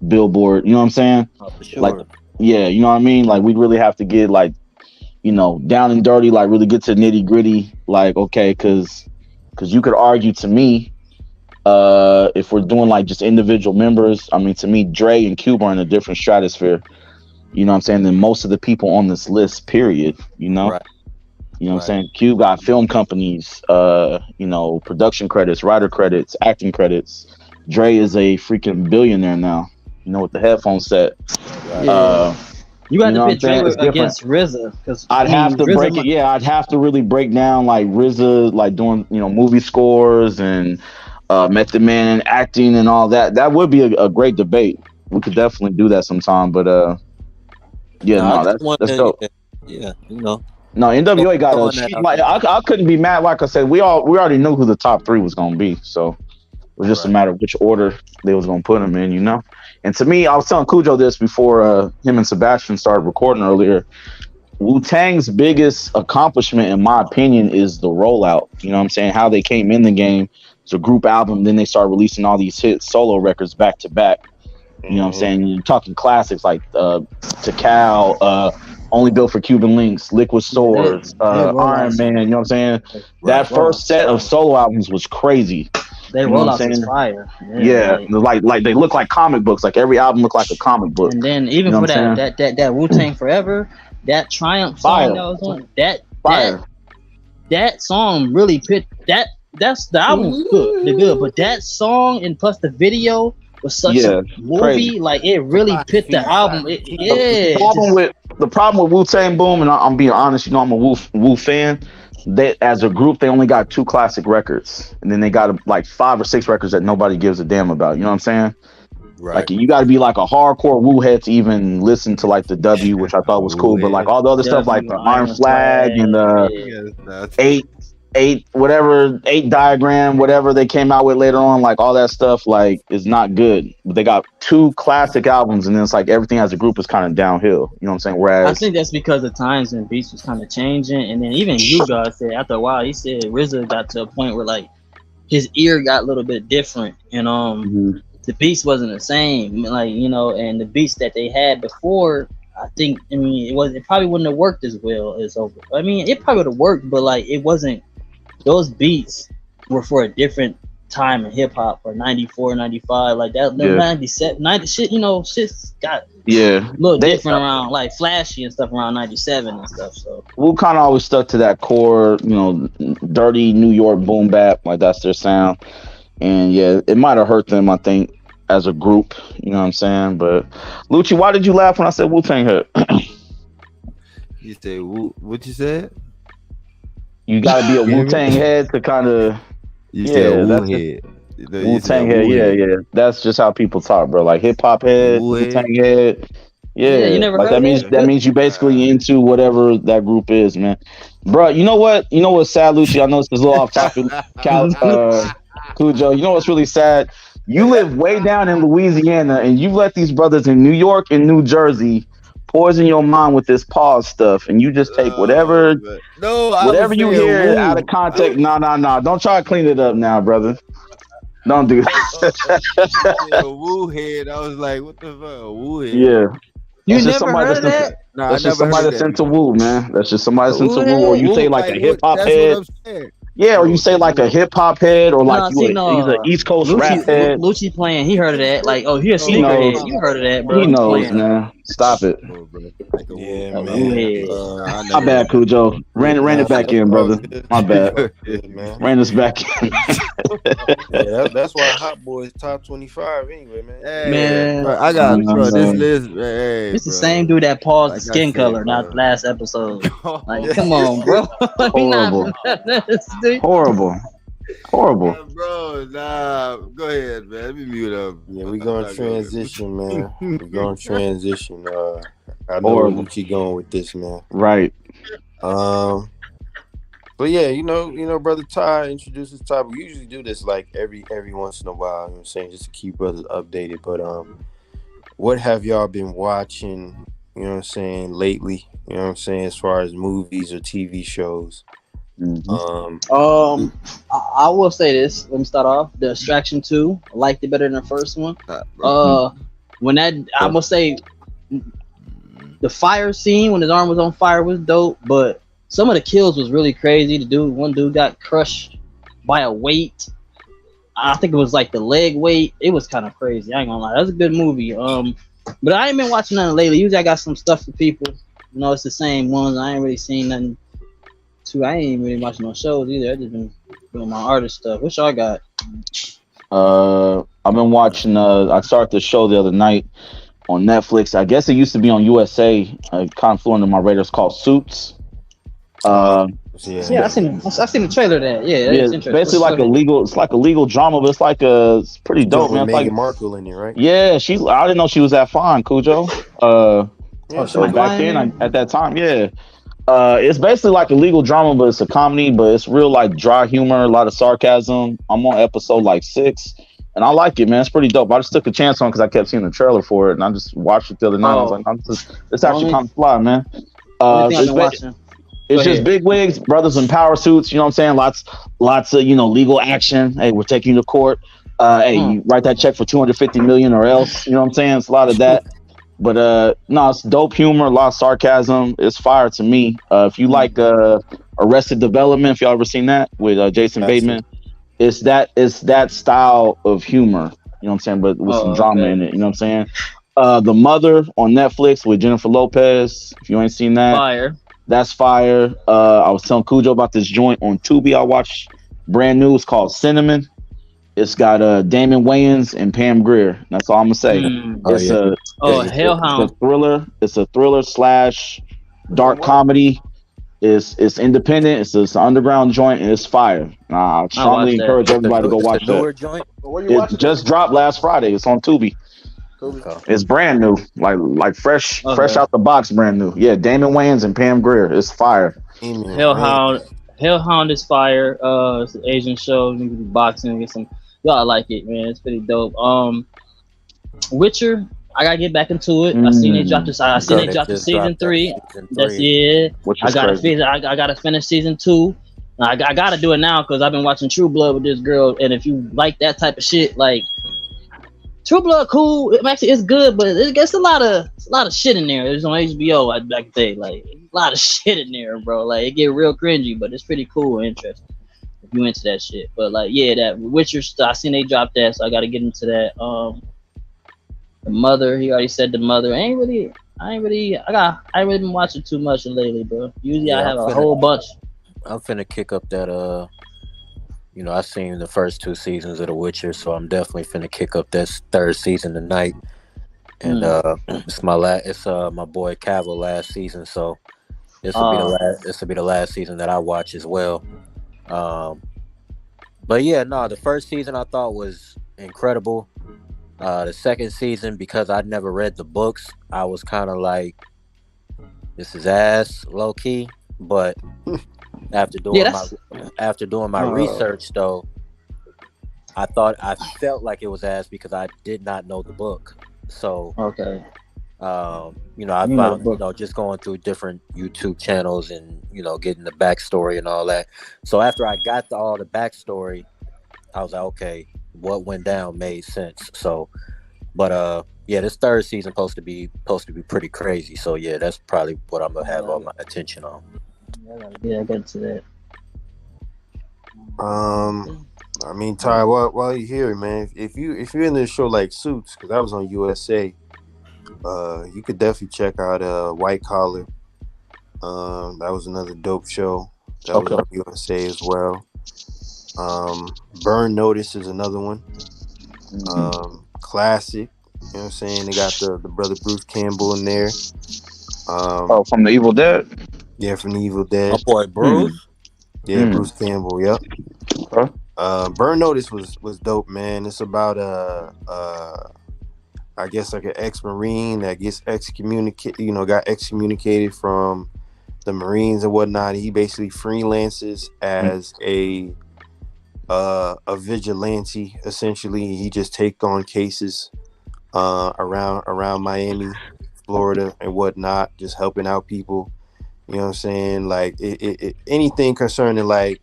Billboard. You know what I'm saying? Oh, for sure. Like, yeah, you know what I mean? Like, we'd really have to get like, down and dirty, like really get to nitty gritty. Like, okay, because you could argue to me, if we're doing like just individual members, I mean, to me, Dre and Cube are in a different stratosphere. You know what I'm saying? Than most of the people on this list, period. Right. You know what I'm saying? Cube got film companies, production credits, writer credits, acting credits. Dre is a freaking billionaire now, with the headphone set. You got to pit Dre against RZA. Because I'd have to break it. Yeah, I'd have to really break down like RZA, like doing, movie scores and Method Man and acting and all that. That would be a great debate. We could definitely do that sometime, but that's dope. Yeah, No, NWA got a like I couldn't be mad. Like I said, we already knew who the top 3 was gonna be, so it was just a matter of which order they was gonna put them in, you know. And to me, I was telling Cujo this before him and Sebastian started recording earlier. Wu-Tang's biggest accomplishment, in my opinion, is the rollout. You know what I'm saying? How they came in the game. It's a group album, then they started releasing all these hit solo records back to back. You know what I'm saying? You're talking classics like Tikal, Only Built for Cuban Links, Liquid Swords, Iron Man. You know what I'm saying? That first set of solo albums was crazy. They roll out is fire. Yeah, like they look like comic books. Like every album looked like a comic book. And then even for that Wu-Tang Forever, that Triumph song that was on that song really put that's the album was good, but that song and plus the video was such a movie, crazy. Like it really put the album. The problem with Wu-Tang Boom, and I'm being honest, you know, I'm a Wu fan. They, as a group, they only got 2 classic records, and then they got like 5 or 6 records that nobody gives a damn about. You know what I'm saying? Right. Like you got to be like a hardcore Wu head to even listen to like the W, which I thought was cool, but like all the other stuff like the Iron Flag and the 8 diagram, whatever they came out with later on, like all that stuff like is not good. But they got 2 classic albums, and then it's like everything as a group is kind of downhill. You know what I'm saying? Whereas I think that's because the times and beats was kind of changing, and then even you guys said after a while, he said RZA got to a point where like his ear got a little bit different, and the beats wasn't the same, like, you know, and the beats that they had before, it probably wouldn't have worked as well as over. I mean, it probably would have worked, but like it wasn't. Those beats were for a different time in hip hop, or 94, 95, like that. 97, 90 shit, you know, shit's got a little different around, like flashy and stuff around 97 and stuff. So Wu kind of always stuck to that core, you know, dirty New York boom bap, like that's their sound. And yeah, it might have hurt them, I think, as a group. You know what I'm saying? But Lucci, why did you laugh when I said Wu-Tang hurt? You say what you said? You gotta be a Wu-Tang head to kind of. You said Wu head. Wu-Tang head, yeah. That's just how people talk, bro. Like hip hop head, Wu-Tang head. Yeah, you never like heard that means you basically into whatever that group is, man. Bro, you know what? You know what's sad, Lucci? I know it's a little off topic. Cujo, you know what's really sad? You live way down in Louisiana, and you let these brothers in New York and New Jersey poison your mind with this pause stuff, and you just take whatever you hear out of context. No. Don't try to clean it up now, brother. Don't do that. Woo head. I was like, what the fuck? Woo head. Yeah. You never heard of that? No, that's just somebody that's into Woo, man. That's just somebody that's into Woo, or you say like a hip hop head. Yeah, or you say like a hip hop head, or like he's an East Coast rap head. Lucci playing, he heard of that. Like, oh, he's a sneaker head. You heard of that, bro? He knows, man. Stop it. Yeah, man. My bad, Cujo. Ran it back in, brother. My bad. Ran us back in. Yeah, that's why Hot Boys top 25 anyway, man. Hey, man, I got this list. Hey, it's the same dude that paused the skin color, not last episode. Like, come on, bro. Horrible. Bro, nah. Go ahead, man. Let me mute up. Yeah, we're gonna transition, man. We're gonna transition. I know where Lucci going with this, man. Right. But yeah, you know, brother Ty introduces topic. We usually do this like every once in a while. You know what I'm saying, just to keep brothers updated. But what have y'all been watching? You know what I'm saying, lately? You know what I'm saying, as far as movies or TV shows. I will say this. Let me start off. The Extraction 2, I liked it better than the first one. When that, I must say, the fire scene when his arm was on fire was dope, but some of the kills was really crazy. One dude got crushed by a weight. I think it was like the leg weight. It was kind of crazy. I ain't gonna lie. That was a good movie. But I ain't been watching nothing lately. Usually I got some stuff for people. You know, it's the same ones. I ain't really seen nothing. I ain't really watching no shows either. I just been doing my artist stuff. What y'all got? I've been watching. I started the show the other night on Netflix. I guess it used to be on USA. Kind of flew into my radar. It's called Suits. Yeah, I seen the trailer. It's basically like a legal. It's like a legal drama, but it's pretty dope, man. Meghan Markle in it, right? Yeah, I didn't know she was that fine, Cujo. Back then, at that time, yeah. It's basically like a legal drama, but it's a comedy, but it's real like dry humor, a lot of sarcasm. I'm on episode like 6, and I like it, man. It's pretty dope. I just took a chance on because I kept seeing the trailer for it, and I just watched it the other night. I was like, no, it's actually kind of fly, man. It's just big wigs, brothers in power suits. You know what I'm saying? Lots of legal action. Hey, we're taking you to court. Hey, you write that check for $250 million or else. You know what I'm saying? It's a lot of that. But no, it's dope humor, a lot of sarcasm. It's fire to me. If you like Arrested Development, if y'all ever seen that with Jason Bateman, it's that style of humor. You know what I'm saying? But with some drama in it. You know what I'm saying? The Mother on Netflix with Jennifer Lopez. If you ain't seen that, fire. That's fire. I was telling Cujo about this joint on Tubi I watched brand new. It's called Cinnamon. It's got Damon Wayans and Pam Grier. That's all I'm gonna say. Hellhound. It's a thriller slash dark comedy. It's independent. It's an underground joint, and it's fire. I strongly encourage everybody to go watch that. Joint? It just dropped last Friday. It's on Tubi. Okay. It's brand new, like fresh out the box, brand new. Yeah, Damon Wayans and Pam Grier. It's fire. Hellhound is fire. It's an Asian show. You can do boxing, get some. Y'all like it, man. It's pretty dope. Witcher, I gotta get back into it. I seen they dropped this. I seen they dropped the season 3. That's it. I gotta finish season 2. I gotta do it now because I've been watching True Blood with this girl. And if you like that type of shit, like True Blood, cool. It's good, but it gets a lot of shit in there. It's on HBO. I can say like a lot of shit in there, bro. Like it get real cringy, but it's pretty cool and interesting. If you into that shit, but like that Witcher stuff, I seen they dropped that, so I gotta get into that. The Mother, he already said The Mother. I ain't really been watching too much lately, bro. Usually I have a whole bunch. I'm finna kick up that I seen the first 2 seasons of The Witcher, so I'm definitely finna kick up that 3rd season tonight. And it's my boy Cavill last season, so this will be the last season that I watch as well. But yeah, no, the first season I thought was incredible. The second season, because I'd never read the books, I was kind of like, this is ass, low key. But after doing my research, though, I felt like it was ass because I did not know the book. So I found just going through different YouTube channels and getting the backstory and all that. So after I got all the backstory, I was like, okay, what went down made sense. So, but this 3rd season supposed to be pretty crazy. So yeah, that's probably what I'm gonna have all my attention on. Yeah, I got to that. I mean, Ty, while you're here, man, if you're in this show like Suits, because I was on USA, you could definitely check out White Collar. That was another dope show. That was on USA as well. Burn Notice is another one. Classic. You know what I'm saying? They got the brother Bruce Campbell in there. From the Evil Dead? Yeah, from the Evil Dead. My boy Bruce? Yeah, Bruce Campbell, yep. Burn Notice was dope, man. It's about I guess like an ex-Marine that gets got excommunicated from the Marines and whatnot. He basically freelances as a vigilante. Essentially, he just takes on cases around Miami, Florida, and whatnot, just helping out people. You know what I'm saying? Like anything concerning like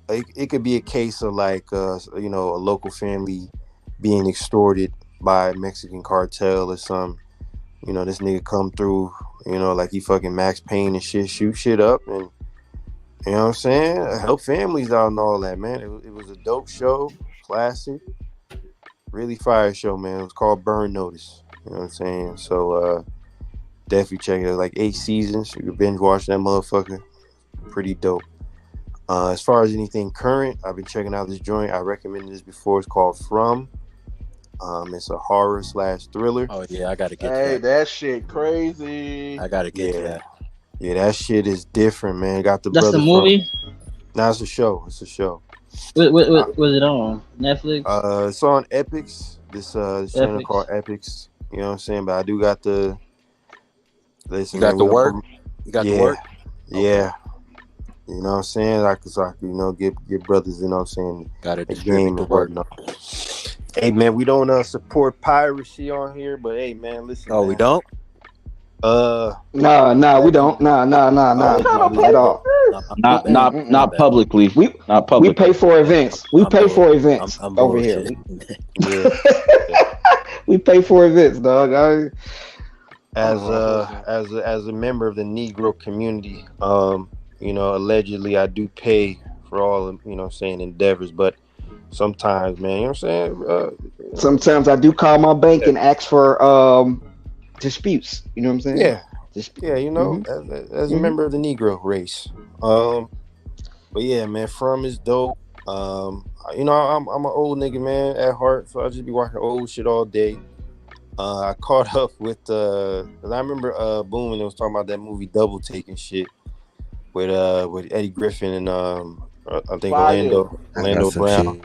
it could be a case of like a local family being extorted by a Mexican cartel or something. This nigga come through, like he fucking Max Payne and shit, shoot shit up, and you know what I'm saying? Help families out and all that, man. It was a dope show, classic, really fire show, man. It was called Burn Notice. You know what I'm saying? So definitely check it out. Like 8 seasons. You can binge watch that motherfucker. Pretty dope. As far as anything current, I've been checking out this joint. I recommended this before. It's called From. It's a horror / thriller. Oh yeah, I gotta get that shit crazy. I gotta get that. Yeah, that shit is different, man. Got the That's brother. That's the movie? No, it's a show. It's a show. What was it on? Netflix? It's on Epix. This channel called Epix. You know what I'm saying? But I do got the. Listen, you got the work. You got the work. Yeah. You know what I'm saying? I could, get brothers, you know what I'm saying, gotta a game and whatnot. Hey man, we don't support piracy on here, but hey man, listen. Oh, man. we don't? No, we don't. No, at all. Not publicly. Not publicly. We pay for events. We pay for events over here. We pay for events, dog. As a member of the Negro community, allegedly I do pay for all of, endeavors, but sometimes, man, you know what I'm saying? Sometimes I do call my bank and ask for disputes. You know what I'm saying? Yeah. As a member of the Negro race. But yeah, man, From is dope. I'm an old nigga, man, at heart, so I just be watching old shit all day. I caught up with I remember Boom was talking about that movie Double Take and shit with Eddie Griffin and I think Orlando Brown.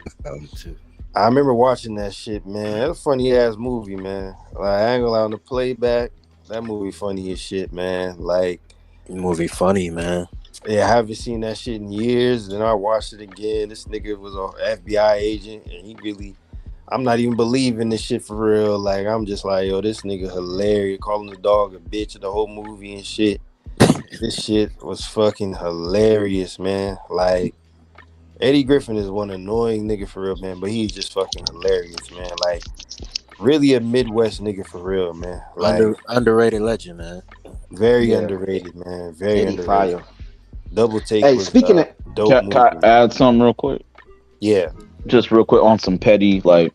I remember watching that shit, man. That's a funny ass movie, man. Like, I ain't gonna lie, on the playback, that movie funny as shit, man. Like, movie funny, man. Yeah, I haven't seen that shit in years. Then I watched it again. This nigga was an FBI agent, and he really, I'm not even believing this shit for real. Like, I'm just like, yo, this nigga hilarious. Calling the dog a bitch the whole movie and shit. This shit was fucking hilarious, man. Like, Eddie Griffin is one annoying nigga for real, man, but he's just fucking hilarious, man. Like, really a Midwest nigga for real, man. Like, underrated legend, man. Very underrated, man. Very underrated. Fire. Double Take. Hey, was, speaking of, can I add something real quick? Yeah, just real quick on some petty. Like,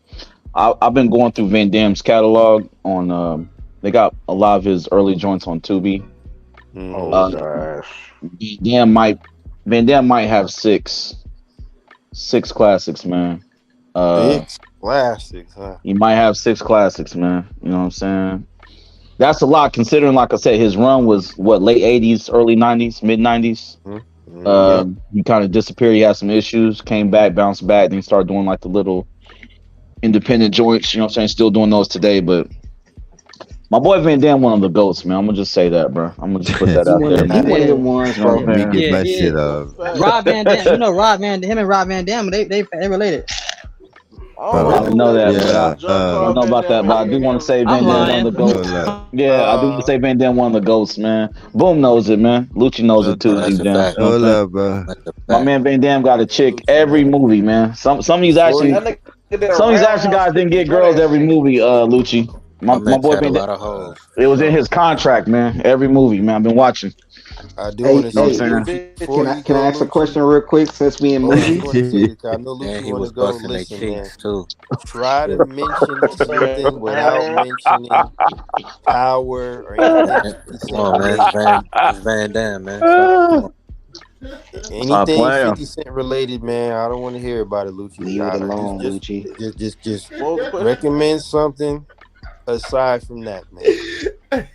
I've been going through Van Damme's catalog on. They got a lot of his early joints on Tubi. Gosh. Van Damme might have six classics, man. Six classics, huh? He might have 6 classics, man. You know what I'm saying? That's a lot considering, like I said, his run was late 80s, early 90s, mid 90s. He kind of disappeared. He had some issues, came back, bounced back, then he started doing like the little independent joints. You know what I'm saying? Still doing those today, but my boy Van Damme, one of the GOATs, man. I'm gonna just say that, bro. I'm gonna just put that out there. He one of the ones, bro. Get my shit up. Rob Van Dam, him and Rob Van Dam, they related. I know that, but I don't know about that, but I do want to say Van Damme one of the GOATs. Yeah, I do want to say Van Damme one of the GOATs, man. Boom knows it, man. Lucci knows it too. Hold up, bro. My man Van Damme got a chick every movie, man. Some of these guys didn't get girls every movie, Lucci. My boy Van Damme. It was in his contract, man. Every movie, man. I've been watching. I do want to say. Can I ask a question real quick since we in movies? I know Lucci wants to go. Listen, man. Too. Try to mention something without mentioning power or anything. Come on, man. It's Van Damme, man. Anything 50 Cent related, man, I don't want to hear about it, Lucci. Leave it alone, Lucci. Just recommend something aside from that, man.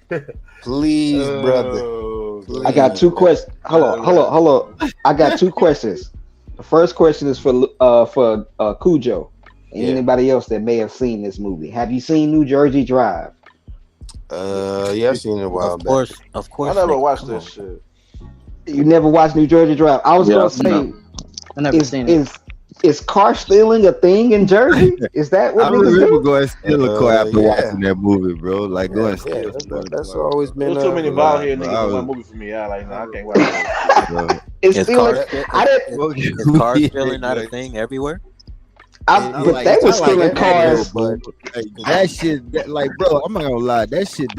Please, brother. Please. I got 2 questions. Hold on. I got 2 questions. The first question is for Cujo and anybody else that may have seen this movie. Have you seen New Jersey Drive? Yeah, I've seen it a while back. Of course. I never watched this shit. You never watched New Jersey Drive? I was gonna say, I never seen it. Is car stealing a thing in Jersey? Is that what I niggas remember do? going steal a car after watching that movie, bro. Like going steal. That's always been. There's too many bald head niggas in my movie for me. I can't watch that. It's stealing. Is car stealing not a thing everywhere? But they were stealing cars. But that shit, bro, I'm not gonna lie. That shit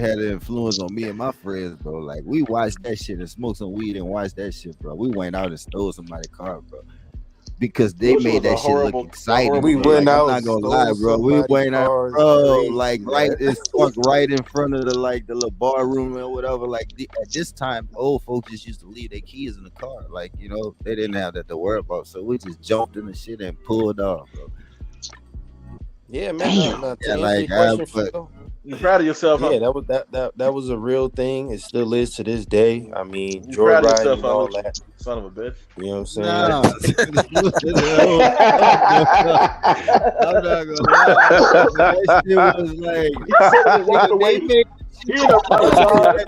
had an influence on me and my friends, bro. Like, we watched that shit and smoked some weed and watched that shit, bro. We went out and stole somebody's car, bro. Because they made that shit look exciting. We went out. I'm not gonna lie, bro. We went out, bro. Like it's right in front of the little bar room or whatever. Like at this time, old folks just used to leave their keys in the car. Like, you know, they didn't have that to worry about. So we just jumped in the shit and pulled off, bro. Yeah, man. You proud of yourself? Yeah, that was a real thing. It still is to this day. I mean, you proud of yourself, and all that. Son of a bitch. You know what I'm saying? Nah. I'm not gonna lie. That shit was like, they made He ain't apologized.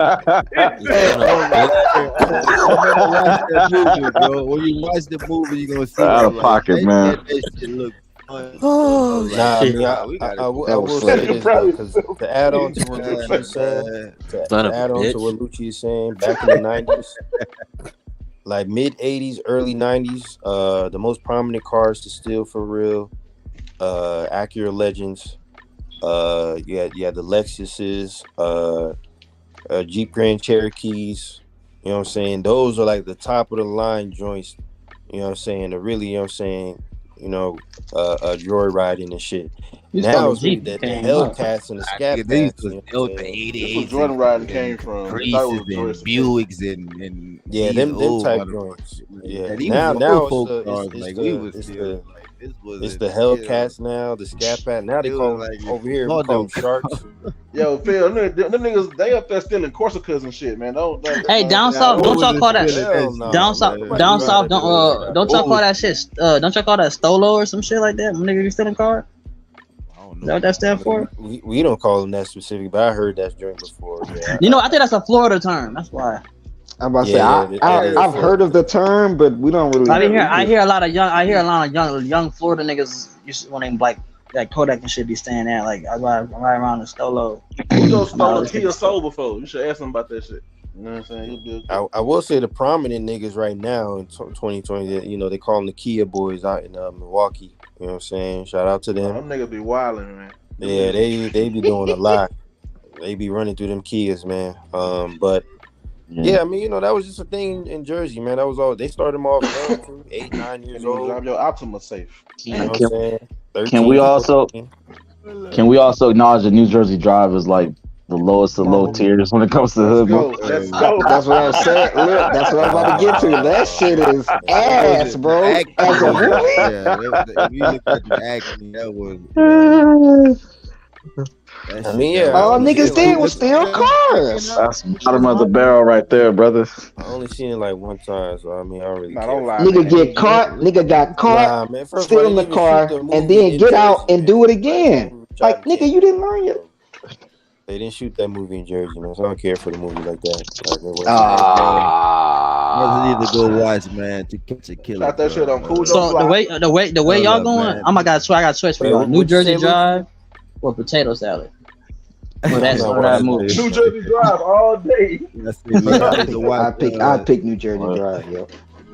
When you watch the movie, you're gonna see out of pocket, man. That shit look fun. Nah, I mean, I will say this though, because to add on to what Lucci is saying, Lucci is saying, back in the 90s, like mid 80s, early 90s, the most prominent cars to steal for real, Acura Legends, you had the Lexuses, Jeep Grand Cherokees, you know what I'm saying? Those are like the top of the line joints, you know what I'm saying? To really, you know what I'm saying, joyriding and shit. Now it's really the Hellcats and the Scat Bats. That's where Jordan riding came from. Buicks and them type joints. Yeah. Now it's the Hellcats now, the Scat Bat. Now they call them over here. We call them Sharks. Yo, Phil, them niggas, they up there stealing Corsicas and shit, man. Hey, down south, don't y'all call that down south? Don't y'all call that shit? Don't y'all call that Stolo or some shit like that? When niggas be stealing cars. Is that what that stand for? We don't call them that specific, but I heard that joint before. Yeah. I think that's a Florida term. That's why. I'm about to say I've heard of the term, but we don't really. I hear a lot of young Florida niggas used to, when they like Kodak and shit be staying there. Like I ride around the Stolo. You stole a Kia Soul before. You should ask them about that shit. You know what I'm saying? I will say the prominent niggas right now in 2020, they call them the Kia boys out in Milwaukee. You know what I'm saying? Shout out to them. Them niggas be wildin', man. Yeah, they be doing a lot. They be running through them Kias, man. But yeah, I mean, that was just a thing in Jersey, man. That was all. They started them off young, 8, 9 years old. Drive your Optima safe. You know what I'm saying? 13, can we also acknowledge that New Jersey Drive is like the lowest of low tiers when it comes to hood? Let's go. That's what I'm saying. Look, that's what I'm about to get to. That shit is ass, bro. As a movie. Yeah, if you look at the acting, that was. I mean, yeah. All niggas did was steal cars. That's bottom of the barrel right there, brother. I only seen it like one time, so I mean, I don't really care. Don't lie, nigga get caught. Nigga got caught stealing the car, and then get out and do it again. Like, nigga, you didn't learn yet. They didn't shoot that movie in Jersey, man. So I don't care for the movie like that. Need to go watch, man, To Catch a Killer. Got that shit on Cool. So the way y'all going, man. I got choice for y'all. New Jersey Drive or potato salad. Well, that's what I moved. New Jersey Drive all day. I pick New Jersey Drive, yo.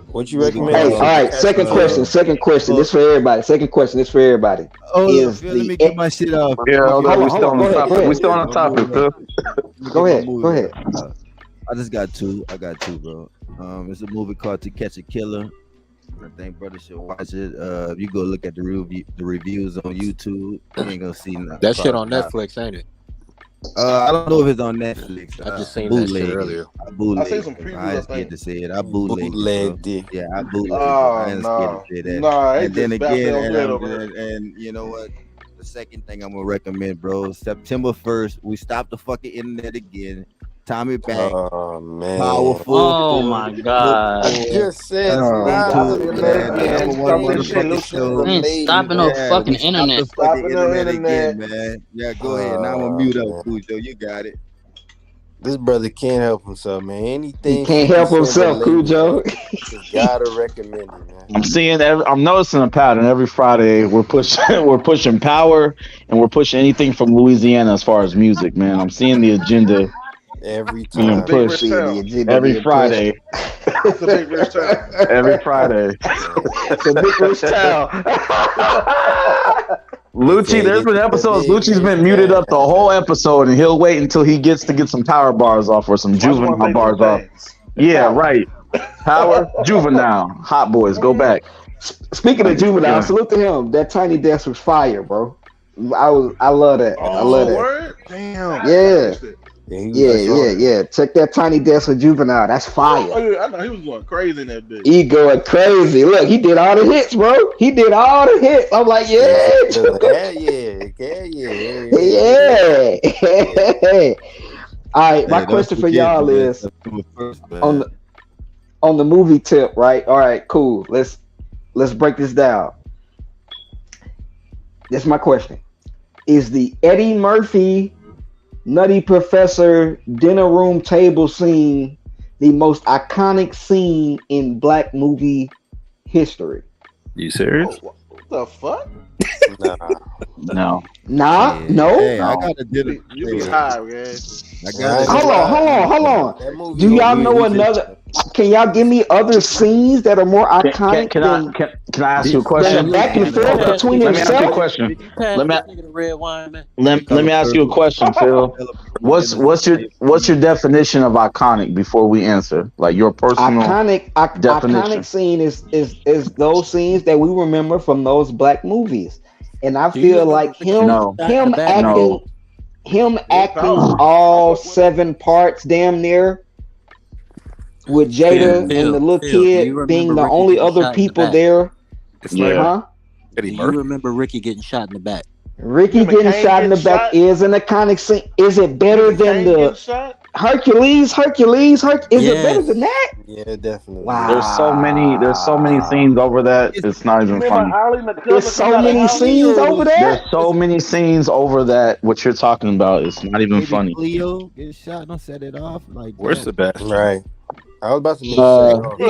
What you recommend? Hey, all right. Second question. This for everybody. Oh, let me get my shit off. Yeah, we still on the topic. We still on the topic, Phil. Go ahead. I just got two. Bro. It's a movie called To Catch a Killer. I think brother should watch it. If you go look at the reviews on YouTube, you ain't gonna see nothing. That shit on Netflix, ain't it? I don't know if it's on Netflix. I just seen that shit earlier. I seen some previews. I ain't scared to say it. I bootlegged it. Yeah, I bootlegged it. I ain't scared to say that. And then again, and you know what? The second thing I'm gonna recommend, bro. September 1st, we stop the fucking internet again. Tommy back. Oh man. Powerful. Oh my god. I just said stopping no fucking internet. Stopping no internet, man. Yeah, go ahead. Now I'm gonna mute up, Cujo. You got it. This brother can't help himself, man. Anything he can't help himself, Cujo. Just gotta recommend it, I'm man. I'm noticing a pattern. Every Friday we're pushing power, and we're pushing anything from Louisiana as far as music, man. I'm seeing the agenda. Every time, push every Friday. It's a big rich town. Every Friday. It's a big rich town. Lucci, there's been episodes. Lucci's been muted up the whole episode, and he'll wait until he gets to get some power bars off or some juvenile bars off. Yeah, right. Power, juvenile, hot boys, go back. Speaking of juvenile, salute to him. That Tiny Desk was fire, bro. I love that. I love that. Word? Damn. Yeah. Yeah. Check that Tiny Desk with Juvenile. That's fire. Oh, yeah, I know he was going crazy in that bitch. He going crazy. Look, he did all the hits, bro. I'm like, yeah. All right, my question for y'all is on the movie tip, right? All right, cool. Let's break this down. That's my question. Is the Eddie Murphy Nutty Professor dinner room table scene the most iconic scene in black movie history? You serious? What the fuck? No. No. Hey, I got a dinner. You be high, man. Hold on. Do y'all know another? Can y'all give me other scenes that are more iconic? Can I ask you a question? Back and forth between Let me ask you a themselves. question. Let Let me ask you a question, Phil. What's your definition of iconic before we answer? Like your personal Iconic scene is those scenes that we remember from those black movies, and I feel like him acting all 7 parts damn near. With Jada and the little kid being the only other people there. Do you remember Ricky getting shot in the back? Ricky getting shot in the back is an iconic scene. Is it better than the Hercules? Is it better than that? Yeah, definitely. Wow. There's so many scenes over that. It's not even funny. There's so many scenes over that. There's so many scenes over that. What you're talking about is not even funny. Leo get shot. Don't set it off. Like where's the best? Right. I was about to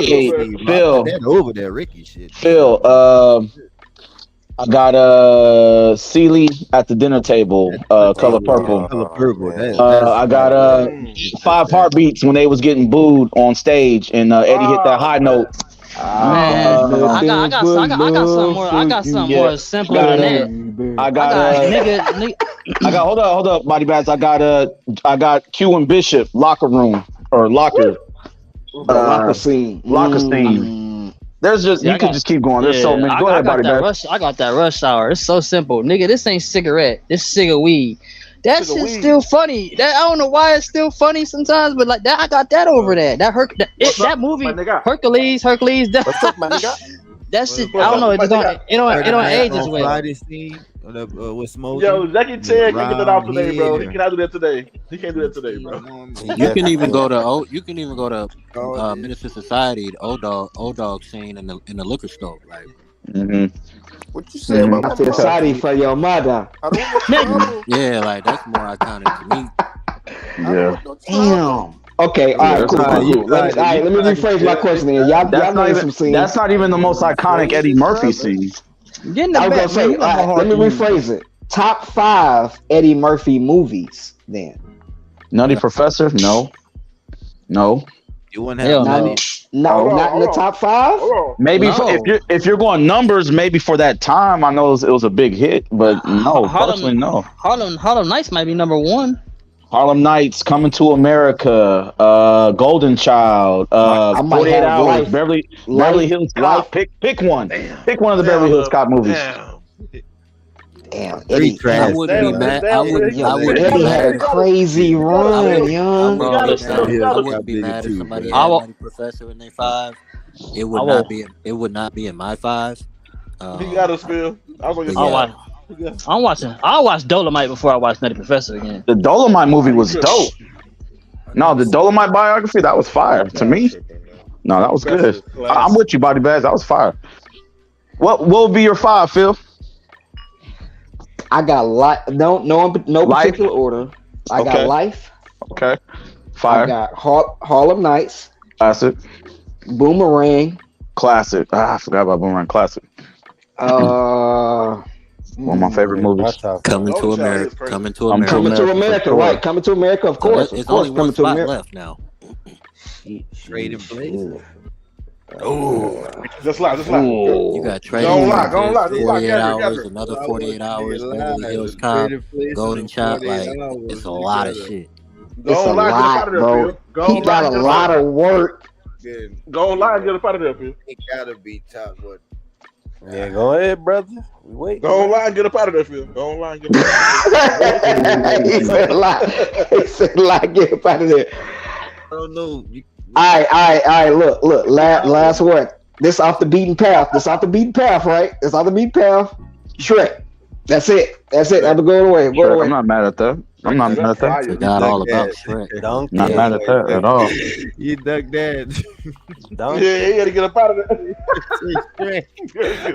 hey, Phil. That over there, Ricky shit. Phil, I got Celie at the dinner table, color purple. I got 5 heartbeats when they was getting booed on stage and Eddie hit that high note. I got something more simple than that. I got hold up, body bags. I got Q and Bishop locker room or locker. Locker scene. There's just you can just keep going. There's so many. Go ahead, body bag. I got that rush hour. It's so simple, nigga. This ain't cigarette. This cig weed. That shit's still funny. That I don't know why it's still funny sometimes, but like that, I got that over that. That movie, Hercules. That shit. I don't know. It don't age as well. With smoke. Yo, Jackie Chan can't get that off today, bro. He cannot do that today. He can't do that today, bro. You can even go to Minister Society, the old dog scene in the liquor store, like. What you say about I feel sorry for your mother. Yeah, like that's more iconic to me. Yeah. Damn. Okay, all right, cool. Let me rephrase my question here. Y'all named some scenes. That's not even the most iconic Eddie Murphy scene. Let me rephrase it. Top 5 Eddie Murphy movies, then. Nutty Professor? No. You wouldn't have not in the top 5. Maybe if you're going numbers, maybe for that time, I know it was a big hit, but no, personally, no. Harlem Nights might be number 1. Harlem Nights, Coming to America, Golden Child, 48 Hours, Beverly Hills Cop. Pick one. Pick one of the Beverly Hills Cop movies. Damn, Eddie. I wouldn't be mad. Eddie had a crazy run, young. I wouldn't be mad if somebody had Nutty Professor in their 5. It would not be in my 5. You got us, Phil. I'll watch Dolomite before I watch Nutty Professor again. The Dolomite movie was dope. No, the Dolomite biography, that was fire to me. No, that was good. I'm with you, Body Bags. That was fire. What would be your 5, Phil? I got no particular order. I got Life. Okay. Fire. I got Harlem Nights. Classic. Boomerang. Classic. I forgot about Boomerang. Classic. One of my favorite movies. Coming to America. Right. Coming to America, of course. It's only one spot left now. Straight in place. Oh, just lie. You got Trading. Don't lie. 48 hours, another 48 hours. Beverly Hills Cop, Golden Child. Like it's a lot of shit. It's a lot, bro. He got a lot of work. Go online and get up out of there, Phil. It gotta be top one. Yeah, go ahead, brother. Wait. Go online and get up out of there, Phil. Go online and get up out of there. He said a lot. Get up out of there. I don't know. All right. Look. Last word. This off the beaten path. Right? This off the beaten path. Shrek. That's it. I'm going away. I'm not mad at that. I'm not mad at that. Forgot all about Shrek. Not mad at that at all. You dug that. Yeah, he had to get up out of there. Get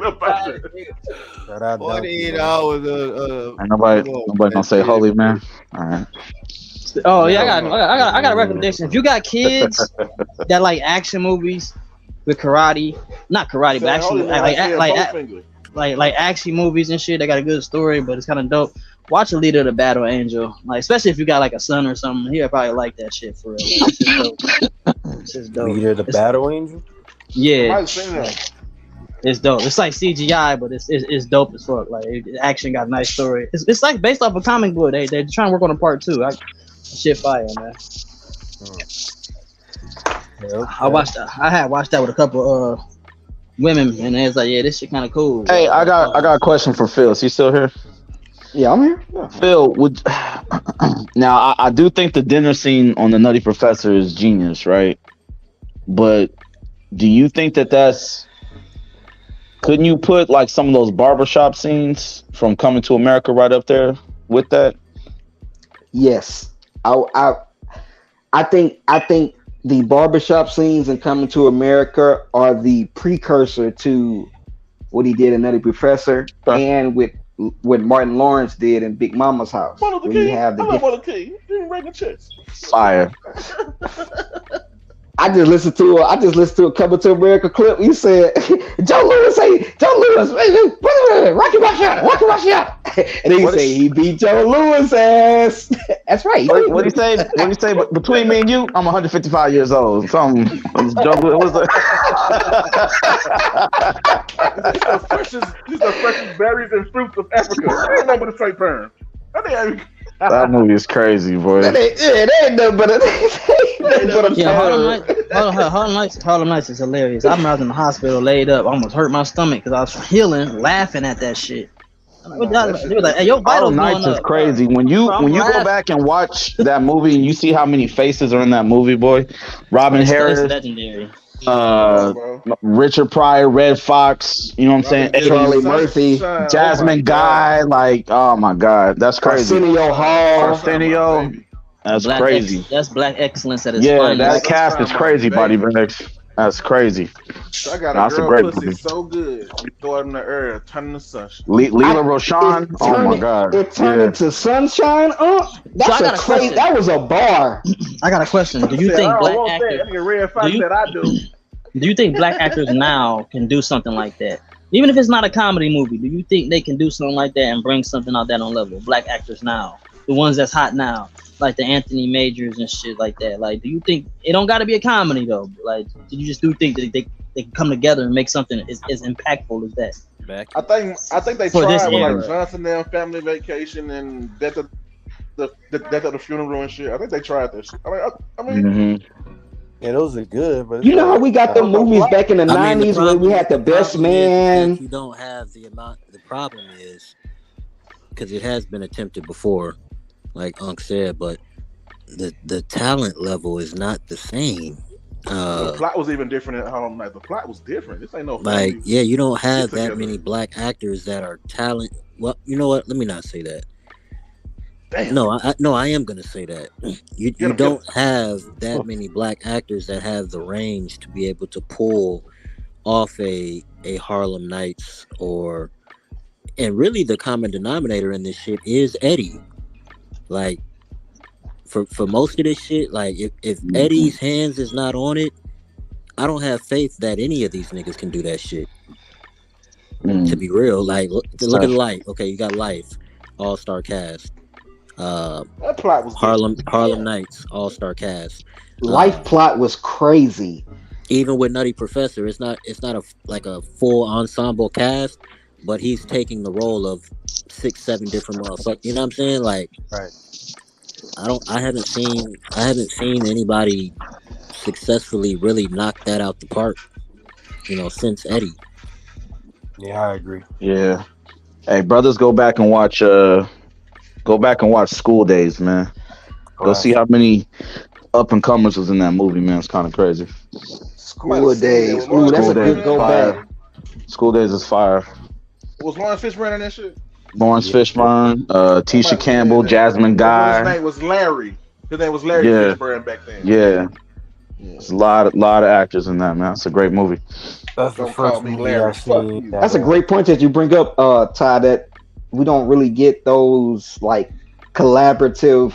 up out of there. 48 hours. Ain't nobody gonna say holy, man. All right. Oh yeah, I got a recommendation. If you got kids that like action movies with karate, not karate, but actually like action movies and shit, they got a good story, but it's kind of dope. Watch Leader of the Battle Angel, like especially if you got like a son or something, he'll probably like that shit for real. It's just dope. Leader of the Battle Angel. Yeah, it's dope. It's like CGI, but it's dope as fuck. Like action got a nice story. It's like based off a comic book. They're trying to work on a part 2. Shit fire, man. I had watched that with a couple women, and they was like, yeah, this shit kind of cool. Hey, I got a question for Phil. Is he still here? Yeah, I'm here. Yeah. Phil, now I do think the dinner scene on the Nutty Professor is genius, right? But do you think that's couldn't you put like some of those barbershop scenes from Coming to America right up there with that? Yes. I think the barbershop scenes in Coming to America are the precursor to what he did in Nutty Professor and with what Martin Lawrence did in Big Mama's House. Martin Luther King. Writing checks. Fire. I just listened to a Coming to America clip. You said Joe Lewis, Rocky Marciano. And then you say he beat Joe Lewis ass. That's right. What do you say? What do you say? Between me and you, I'm 155 years old. Something. Joe Lewis. These are freshest berries and fruits of Africa. I ain't nothing but a straight perm. That movie is crazy, boy. That ain't nothing but Harlem Nights is hilarious. I remember I was in the hospital laid up, I almost hurt my stomach because I was healing, laughing at that shit. Hey, your vitals Nights is crazy. When you go back and watch that movie and you see how many faces are in that movie, boy. Robin Harris, legendary. Richard Pryor, Red Fox, you know what I'm saying? Charlie Murphy, Jasmine Guy, like, oh my god, that's crazy. Arsenio, that's crazy. That's black excellence at its finest. That cast is crazy, Buddy Bags. That's crazy. I got a girl pussy so good. You throw it in the air, turn in the sunshine. Leela Roshan, oh my god. It turned into sunshine. That was a bar. I got a question. Do you think black actors do you think black actors now can do something like that? Even if it's not a comedy movie, do you think they can do something like that and bring something out that on level? Black actors now, the ones that's hot now, like the Anthony Majors and shit like that. Like, do you think it don't got to be a comedy though? Like, do you just think that they can come together and make something as impactful as that? I think they tried with like Johnson and Family Vacation and Death of the Funeral and shit. I think they tried this. I mean. Yeah, those are good, but you know how we got the movies back in the 90s where we had the best man. You don't have the amount. The problem is because it has been attempted before, like Unc said, but the talent level is not the same. The plot was even different at Harlem Night. The plot was different. This ain't no like you don't have that many black actors that are talent. Well, you know what? Let me not say that. Damn. No, I am gonna say that you don't have that many black actors that have the range to be able to pull off a Harlem Nights and really the common denominator in this shit is Eddie. Like for most of this shit, like if Eddie's hands is not on it, I don't have faith that any of these niggas can do that shit. To be real, like look at Life. Okay, you got Life, all-star cast. That plot was Harlem Nights, all-star cast. Life plot was crazy. Even with Nutty Professor, it's not a full ensemble cast, but he's taking the role of 6-7 different motherfuckers. You know what I'm saying? Like, right. I haven't seen anybody successfully really knock that out the park, since Eddie. Yeah, I agree. Yeah. Hey, brothers, go back and watch School Days, man. Go see how many up and comers was in that movie, man. It's kind of crazy. School Days. Ooh, that's a good go back. School Days is fire. Was Lawrence Fishburne in that shit? Lawrence Fishburne, Tisha Campbell, Jasmine His Guy. name was Larry. His name was Larry Yeah. Fishburne back then. Yeah. There's a lot of actors in that, man. It's a great movie. That's the Don't first call me movie Larry. I seen. Fuck you. That's a great point that you bring up, Ty, that we don't really get those like collaborative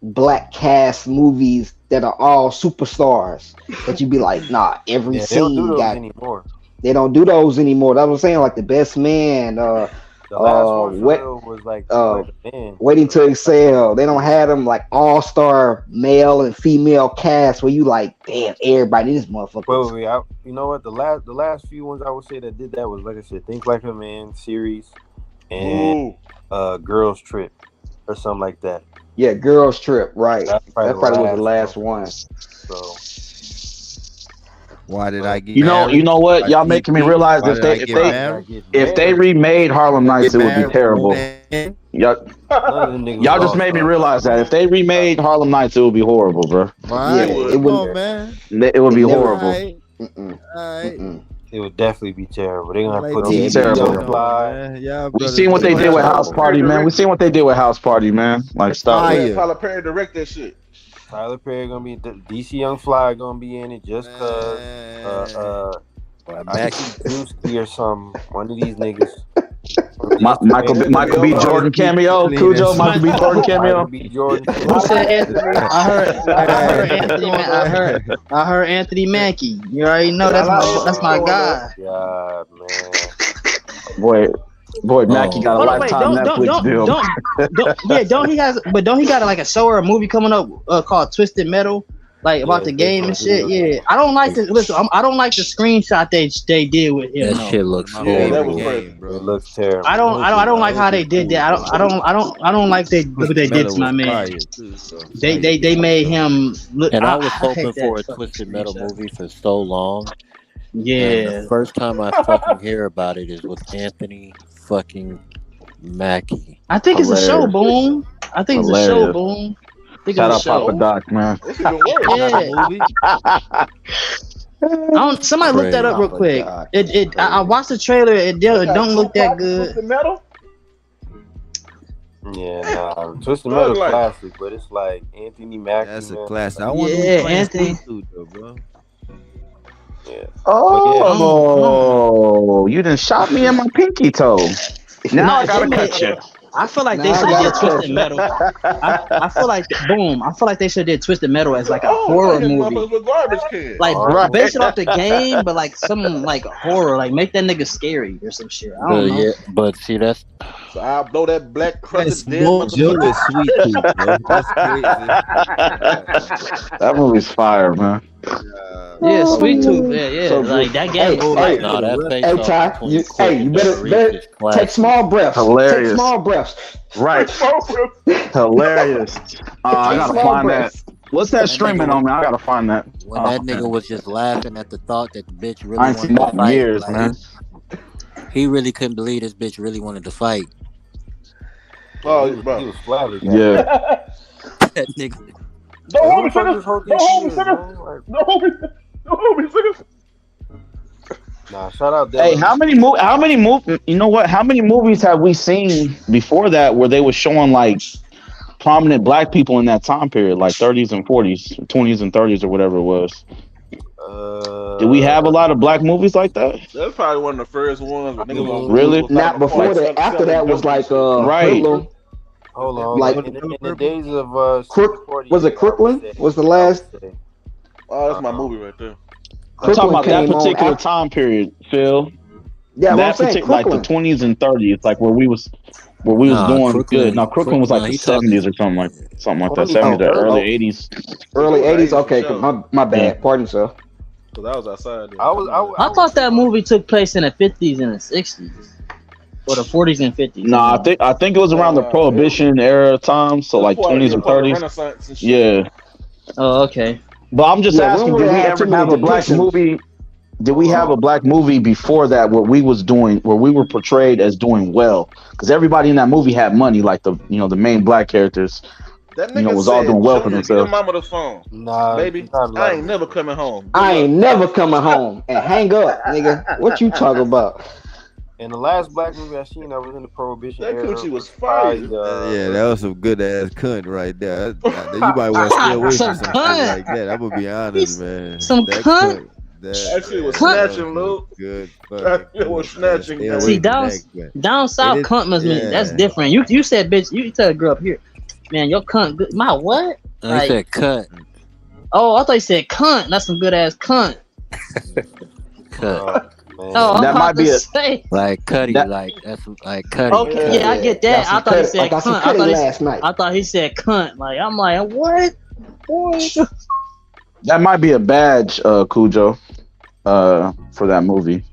black cast movies that are all superstars. But you'd be like, nah, every Yeah, they don't do scene those got. anymore. They don't do those anymore. That's what I'm saying. Like The Best Man, The last one for what? real was like a man. Waiting to Excel. They don't have them like all-star male and female cast where you like, damn, everybody in this motherfucker. Wait, you know what? The last few ones I would say that did that was, like I said, Think Like a Man series and Girls Trip or something like that. Yeah, Girls Trip, right. That probably was the last one. So Why did I get You know what? Y'all making me realize if they remade Harlem Nights, it would be terrible. Y'all just made me realize that if they remade Harlem Nights, it would be horrible, bro. Yeah, it would, man. It would be horrible. it would definitely be terrible. They're gonna put It's terrible. Yeah, We seen what they did with House Party, man. We seen what they did with House Party, man. Like, stop. Tyler Perry direct that shit. Tyler Perry gonna be DC Young Fly gonna be in it just cause Mackie Drewski or some one of these niggas. Michael B. Jordan cameo. Cujo, Michael B. Jordan cameo. Who said Anthony? I heard Anthony Mackie. You already know that's my guy. Yeah, man. Boy, Mackie got a lifetime Netflix deal. Don't he got like a show or a movie coming up called Twisted Metal, like about the game and shit? Yeah, I don't like this. Listen, I don't like the screenshot they did with him. That shit looks horrible. It looks terrible. I don't like how they did that. I don't like what they did to my man. They made him look. And I was hoping for a Twisted Metal movie for so long. Yeah. And the first time I fucking hear about it is with Anthony fucking Mackie. I think it's a show, Boom. I think it's a show, Boom. Shout out Papa Doc, man. Yeah. Somebody look that up real quick. I watched the trailer. It don't look that good. Twisted Metal? Yeah, Twisted Metal classic, but it's like Anthony Mackie. That's a man. classic. Anthony. Bro. Yeah. Oh, you done shot me in my pinky toe. Now I gotta cut you. I feel like they should have did Twisted Metal. I feel like they should have did Twisted Metal as like a horror movie. Like base it off the game, but like some like horror, like make that nigga scary or some shit. I don't know. Yeah, but see that's. So I'll blow that black crusted dead Joe is sweet too, bro. That's crazy. That movie's fire, man. Yeah, Sweet Tooth. Yeah. So like that game. You better take small breaths. Hilarious. Take small breaths. Right. Hilarious. I gotta find that. What's that streaming on, man? I gotta find that. When that nigga was just laughing at the thought that the bitch really I ain't seen wanted that to in fight. years, like, man. He really couldn't believe this bitch really wanted to fight. Oh, he was flattered. Yeah. That nigga. Don't hold me, niggas. Don't hold me, niggas. Nah, shout out. Hey, how many movies? You know what? How many movies have we seen before that where they were showing like prominent black people in that time period, like 30s and 40s, 20s and 30s, or whatever it was? Did we have a lot of black movies like that? That's probably one of the first ones. Really? Not before that. After that was like right. Crooklyn. Hold on. Like in the days of was it Crooklyn? Was the last? Oh, that's my movie right there. I'm talking about that particular time period, Phil. Yeah, that particular, like the 20s and 30s, like where we was doing good. Now Crooklyn was like the 70s or something like that. 70s or early 80s. Early 80s. Okay, my bad. Yeah. Pardon, sir. So that was outside. I thought that movie took place in the 50s and the 60s. Or the 40s and 50s. Nah, I think it was around the Prohibition era time, so like 20s and 30s. Yeah. Oh, okay. But I'm just asking, did we ever have a black movie? Did we have a black movie before that where we were portrayed as doing well? Because everybody in that movie had money, like the main black characters. That nigga was all doing well for themselves. Give mama the phone. Nah, baby, I ain't never coming home. I ain't never coming home and hang up, nigga. What you talking about? And the last black movie I seen, I was in the Prohibition That era. coochie was fire. Yeah, that was some good ass cunt right there. You might want to stay away from some shit like that. I'm gonna be honest, man. Some cunt. That shit was snatching, Luke. Good. That was snatching. See, down south cunt must mean that's different. You said bitch. You tell a girl up here, man, your cunt good. My what? No, he said cunt. Oh, I thought you said cunt. That's some good ass cunt. Cunt. Oh, that might be like Cuddy, like that's like Cuddy. Okay, yeah, I get that. I thought he said cunt. I thought he said cunt. Like I'm like, what? That might be a badge, Cujo, for that movie.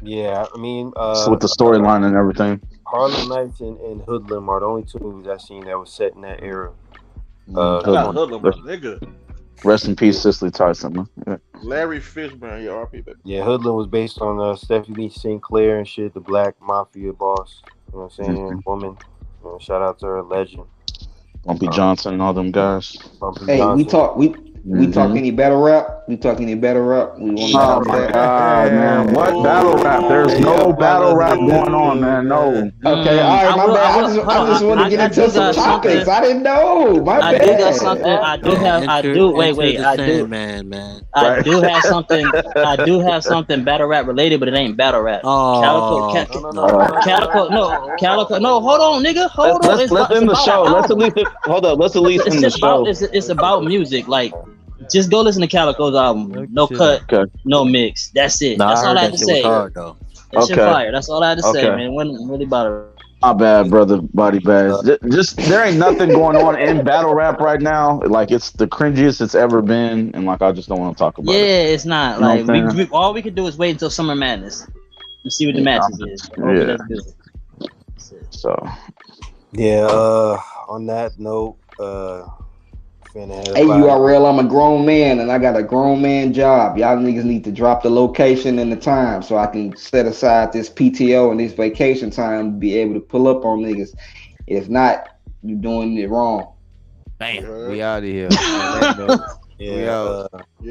Yeah, I mean, with the storyline and everything. Harlem Nights and Hoodlum are the only two movies I've seen that was set in that era. Hoodlum, nigga. Rest in peace, Cicely Tyson. Yeah. Larry Fishburne, your RP baby. Yeah, Hoodlum was based on Stephanie Sinclair and shit, the black mafia boss. You know what I'm saying? Woman. You know, shout out to her, legend. Bumpy Johnson and all them guys. Hey, Johnson. We talk any battle rap? We talk any battle rap? We want oh my god, man! What battle rap? There's no battle rap going on, man. No. Okay, all right, my bad. I just want to get into some topics. I didn't know. My bad. I do got something. I do have. I do. Wait. I do. Man. I do have something. I do have something battle rap related, but it ain't battle rap. Oh, Calico. No, hold on, nigga. Hold on. Let's end the show. Let's at least end the show. It's about music, like. Just go listen to Calico's album. No cut, no mix. That's it. That's all I had to say. That shit fire. That's all I had to say, man. It wasn't really about it. My bad, brother. Body bags. Just there ain't nothing going on in battle rap right now. Like it's the cringiest it's ever been, and like I just don't want to talk about it. Yeah, it's not. Like all we could do is wait until Summer Madness and see what the matches is. Yeah. So. Yeah. On that note, hey, URL, I'm a grown man and I got a grown man job. Y'all niggas need to drop the location and the time so I can set aside this PTO and this vacation time to be able to pull up on niggas. If not, you're doing it wrong. Bam. We out of here. We out. We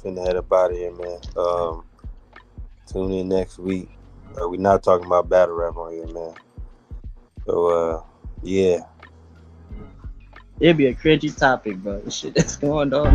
finna head up out of here, man. Tune in next week. We're not talking about battle rap on here, man. So, yeah. It'd be a cringy topic, bro. The shit that's going on.